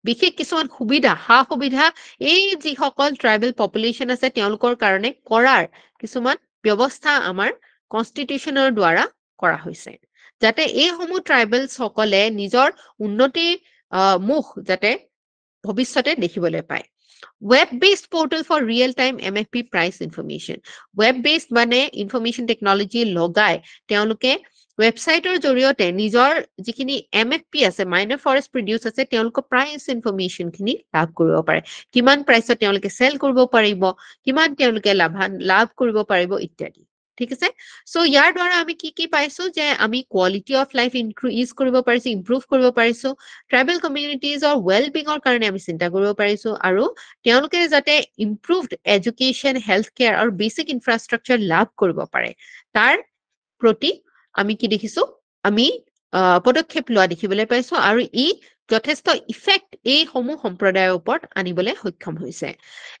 বিশেষ কিছুমান সুবিধা হা সুবিধা এই যিসকল ট্ৰাইবেল পপুলেশ্যন আছে তেওঁলোকৰ কাৰণে কৰাৰ কিছুমান ব্যৱস্থা আমাৰ কনষ্টিটিউচনৰ দ্বাৰা কৰা হৈছে যাতে এই সমূহ ট্ৰাইবেলছ সকলে নিজৰ উন্নতিৰ মুখ যাতে ভৱিষ্যতে দেখিবলৈ পায় web-based portal for real-time MFP price information web-based মানে information technology লগাই তেওঁলোকে ৱেবছাইটৰ জৰিয়তে নিজৰ যিখিনি MFP আছে মাইনৰ ফৰেষ্ট প্ৰডিউচ আছে তেওঁলোকৰ প্ৰাইচ ইনফৰমেশ্যন খিনি লাভ কৰিব পাৰে কিমান প্ৰাইচত তেওঁলোকে সেল কৰিব পাৰিব কিমান তেওঁলোকে লাভ কৰিব পাৰিব ইত্যাদি ঠিক আছে সো ইয়াৰ দ্বাৰা আমি কি পাইছো যে আমি কোৱালিটি অফ লাইফ ইনক্ৰিজ কৰিব পাৰিছো ইমপ্ৰুভ কৰিব পাৰিছো ট্ৰাইবেল কমিউনিটিজৰ ৱেলবিঙৰ কাৰণে আমি চিন্তা কৰিব পাৰিছো আৰু তেওঁলোকে যাতে ইমপ্ৰুভড এডুকেশ্যন হেল্থ কেয়াৰ আৰু বেচিক ইনফ্ৰাষ্ট্ৰাকচাৰ লাভ কৰিব পাৰে তাৰ প্ৰতি আমি কি দেখিছো আমি পদক্ষেপ লোৱা দেখিবলৈ পাইছো আৰু ই যথেষ্ট ইফেক্ট এই সমূহ সম্প্ৰদায়ৰ ওপৰত আনিবলৈ সক্ষম হৈছে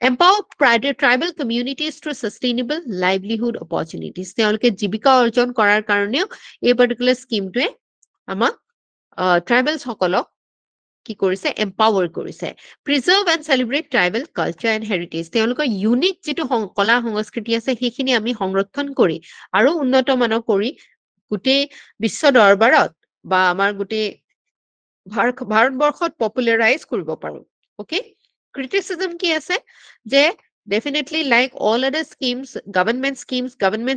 empower tribal communities through sustainable livelihood opportunities তেওঁলোকে জীৱিকা অৰ্জন কৰাৰ কাৰণেও এই পাৰ্টিকুলাৰ স্কিমটোৱে আমাক ট্ৰাইবেলছ সকলক কি কৰিছে এম্পাৱাৰ কৰিছে preserve and celebrate tribal culture and heritage তেওঁলোকৰ ইউনিক যিটো কলা সংস্কৃতি আছে সেইখিনি আমি সংৰক্ষণ কৰি আৰু উন্নত মানৰ কৰি গোটেই বিশ্ব দৰবাৰত বা আমাৰ গোটেই ভাৰতবৰ্ষত পপুলাৰাইজ কৰিব পাৰো ওকে ক্ৰিটিসিজম কি আছে যে definitely like all other schemes government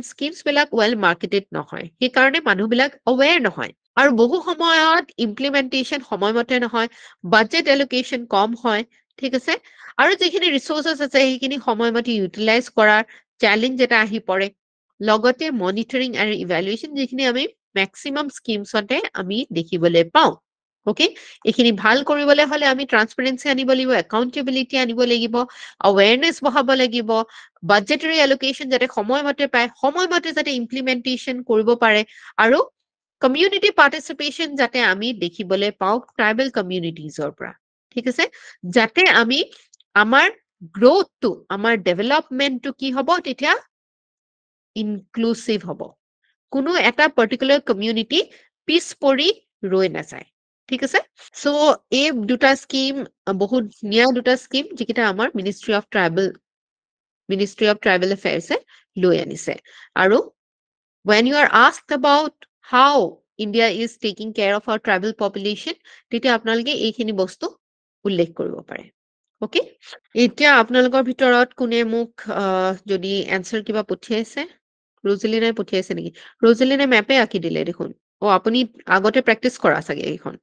schemes বিলাক well marketed নহয় সেইকাৰণে মানুহবিলাক aware নহয় আৰু বহু সময়ত ইমপ্লিমেন্টেশন সময়মতে নহয় বাজেট এলোকেশন কম হয় ঠিক আছে আৰু যিখিনি ৰিসোৰ্সেস আছে সেইখিনি সময়মতে ইউটিলাইজ কৰাৰ চ্যালেঞ্জ এটা আহি পৰে লগতে মনিটৰিং আৰু ইভালুৱেশন যিখিনি আমি ম্যাক্সিমাম স্কিমছতে আমি দেখিবলৈ পাওঁ ওকে এইখিনি ভাল কৰিবলৈ হলে আমি ট্ৰান্সপাৰেন্সি আনিব লাগিব একাউন্টেবিলিটি আনিব লাগিব awareness বহাব লাগিব বাজেটাৰী এলোকেশন যাতে সময়মতে পায় সময়মতে যাতে ইমপ্লিমেন্টেশন কৰিব পাৰে আৰু কমিউনিটি পাৰ্টিসিপেশন যাতে আমি দেখিবলৈ পাওঁ ট্ৰাইবেল কমিউনিটিজৰ পৰা ঠিক আছে যাতে আমি আমাৰ গ্ৰোথটো আমাৰ ডেভেলপমেন্টটো কি হ'ব তেতিয়া ইনক্লুসিভ হ'ব কোনো এটা পাৰ্টিকুলাৰ কমিউনিটি পিছ পৰি ৰৈ নাযায় ঠিক আছে সো এই দুটা স্কিম বহুত ধুনীয়া দুটা স্কিম যিকেইটা আমাৰ মিনিষ্ট্ৰি অফ ট্ৰাইবেল এফেয়াৰ্স লৈ আনিছে আৰু when you are asked about how India is taking care of our tribal population তেতিয়া আপোনালোকে এইখিনি বস্তু উল্লেখ কৰিব পাৰে ওকে এতিয়া আপোনালোকৰ ভিতৰত কোনে মোক যদি এনসাৰ কিবা পঠিয়াইছে ৰজলিনে পঠিয়াইছে নেকি ৰজলিনে মেপে আঁকি দিলে দেখোন আপুনি আগতে প্ৰেক্টিস কৰা চাগে এইখন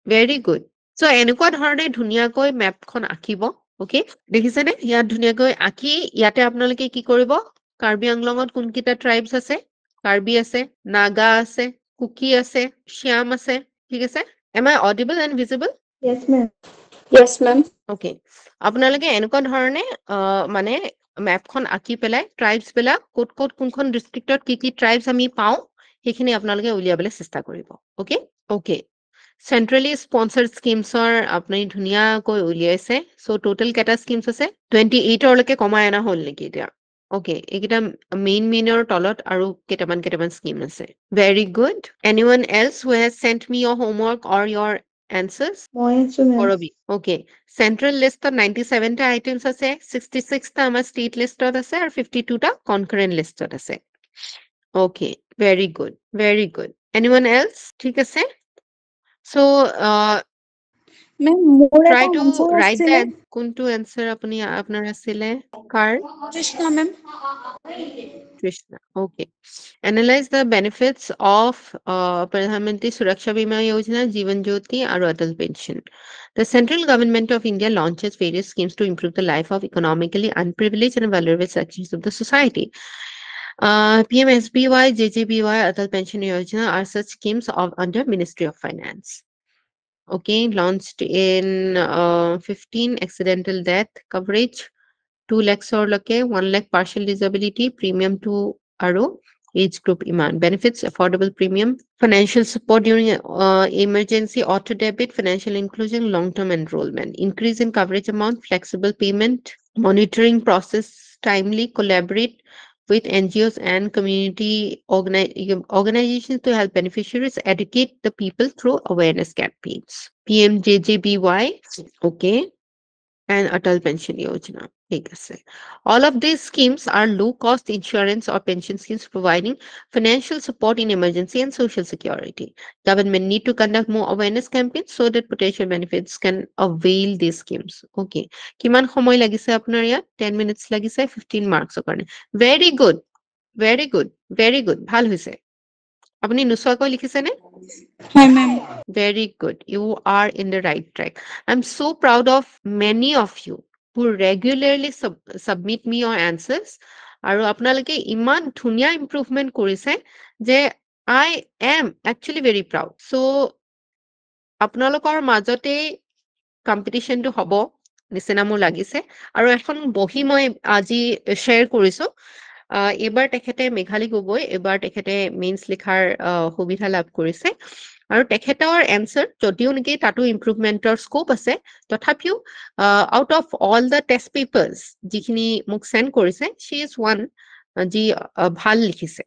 ভেৰি গুড সো এনেকুৱা ধৰণে ধুনীয়াকৈ মেপখন আঁকিব ওকে দেখিছেনে ইয়াত ধুনীয়াকৈ আঁকি ইয়াতে আপোনালোকে কি কৰিব কাৰ্বি আংলঙত কোনকেইটা ট্ৰাইবছ আছে কাৰ্বি আছে নাগা আছে কুকি আছে শ্যাম আছে ঠিক আছে am I audible and visible Yes, ma'am. Yes, ma'am. Okay আপোনালোকে এনেকুৱা ধৰণে মানে মেপখন আঁকি পেলাই ট্ৰাইবছ বিলাক কোট কোনখন ডিস্ট্ৰিক্টত কি ট্ৰাইবছ আমি পাওঁ সেইখিনি আপোনালোকে উলিয়াবলৈ চেষ্টা কৰিব ওকে ওকে সেন্ট্ৰালি স্পন্সৰ্ড স্কিমছৰ আপুনি ধুনীয়াকৈ উলিয়াইছে সো টোটাল কেটা স্কিমছ আছে 28 লৈকে কমাই আনা হ'ল নেকি এতিয়া ওকে এইকেইটা মেইনৰ তলত আৰু কেটামান স্কিম আছে very good anyone else who has sent me your homework or your answers মই আছো ma'am Korobi. Okay. Central list of 97 ta items আছে 66 ta আমাৰ state list আছে আৰু 52 ta concurrent list আছে Okay, very good. Very good. Anyone else? ঠিক আছে So ma'am মোৰ try এটা to আনসাৰ write আছিলে that কোনটো answer আপুনি আপোনাৰ আছিলে কাৰ Krishna ma'am Krishna. Okay. Analyze the benefits of Pradhan Mantri Suraksha Bima Yojana, Jeevan Jyoti, and Atal Pension. The central government of India launches various schemes to improve the life of economically unprivileged and vulnerable sections of the society. PMSBY, JJBY, Atal Pension Yojana are such schemes under Ministry of Finance. Okay, launched in 15 accidental death coverage. 2 lakhs or lake 1 lakh partial disability premium to aro age group iman benefits affordable premium financial support during emergency auto debit financial inclusion long term enrollment increase in coverage amount flexible payment monitoring process timely collaborate with NGOs and community organizations to help beneficiaries educate the people through awareness campaigns PMJJBY okay and Atal Pension Yojana. All of these schemes are low-cost insurance or pension schemes providing financial support in emergency and social security. Government need to conduct more awareness campaigns so that potential benefits can avail these schemes. Okay. Kiman samoy lagise apnar yaar 10 minutes lagise 15 marks karone. Very good. Very good. Very good. Bhal hoise. Apuni nuswakoi likhise ne? হয় ma'am Very good. You are in the right track. I'm so proud of many of you who regularly submit me your answers. আৰু আপোনালোকে ইমান ধুনীয়া improvement কৰিছে যে I am actually very proud. So আপোনালোকৰ মাজতে কম্পিটিশনটো হ'ব নিচিনা মোৰ লাগিছে আৰু এখন বহি মই আজি শ্বেয়াৰ কৰিছো এবাৰ তেখেতে মেঘালী গগৈ এবাৰ তেখেতে মেইনছ লিখাৰ সুবিধা লাভ কৰিছে আৰু তেখেতৰ এনসাৰ যদিও নেকি তাতো ইমপ্ৰুভমেন্টৰ স্কোপ আছে তথাপিও out of all the test papers যিখিনি মোক সেন্ড কৰিছে she is one যি ভাল লিখিছে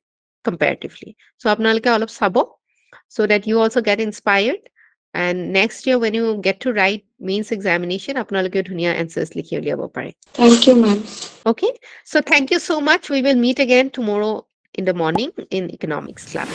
comparatively so আপোনালোকে অলপ চাব so that you also get inspired and next year when you get to write mains examination আপোনালোকে ধুনীয়া answers লিখি উলিয়াব পাৰে Thank you, ma'am. okay so thank you so much we will meet again tomorrow in the morning in economics class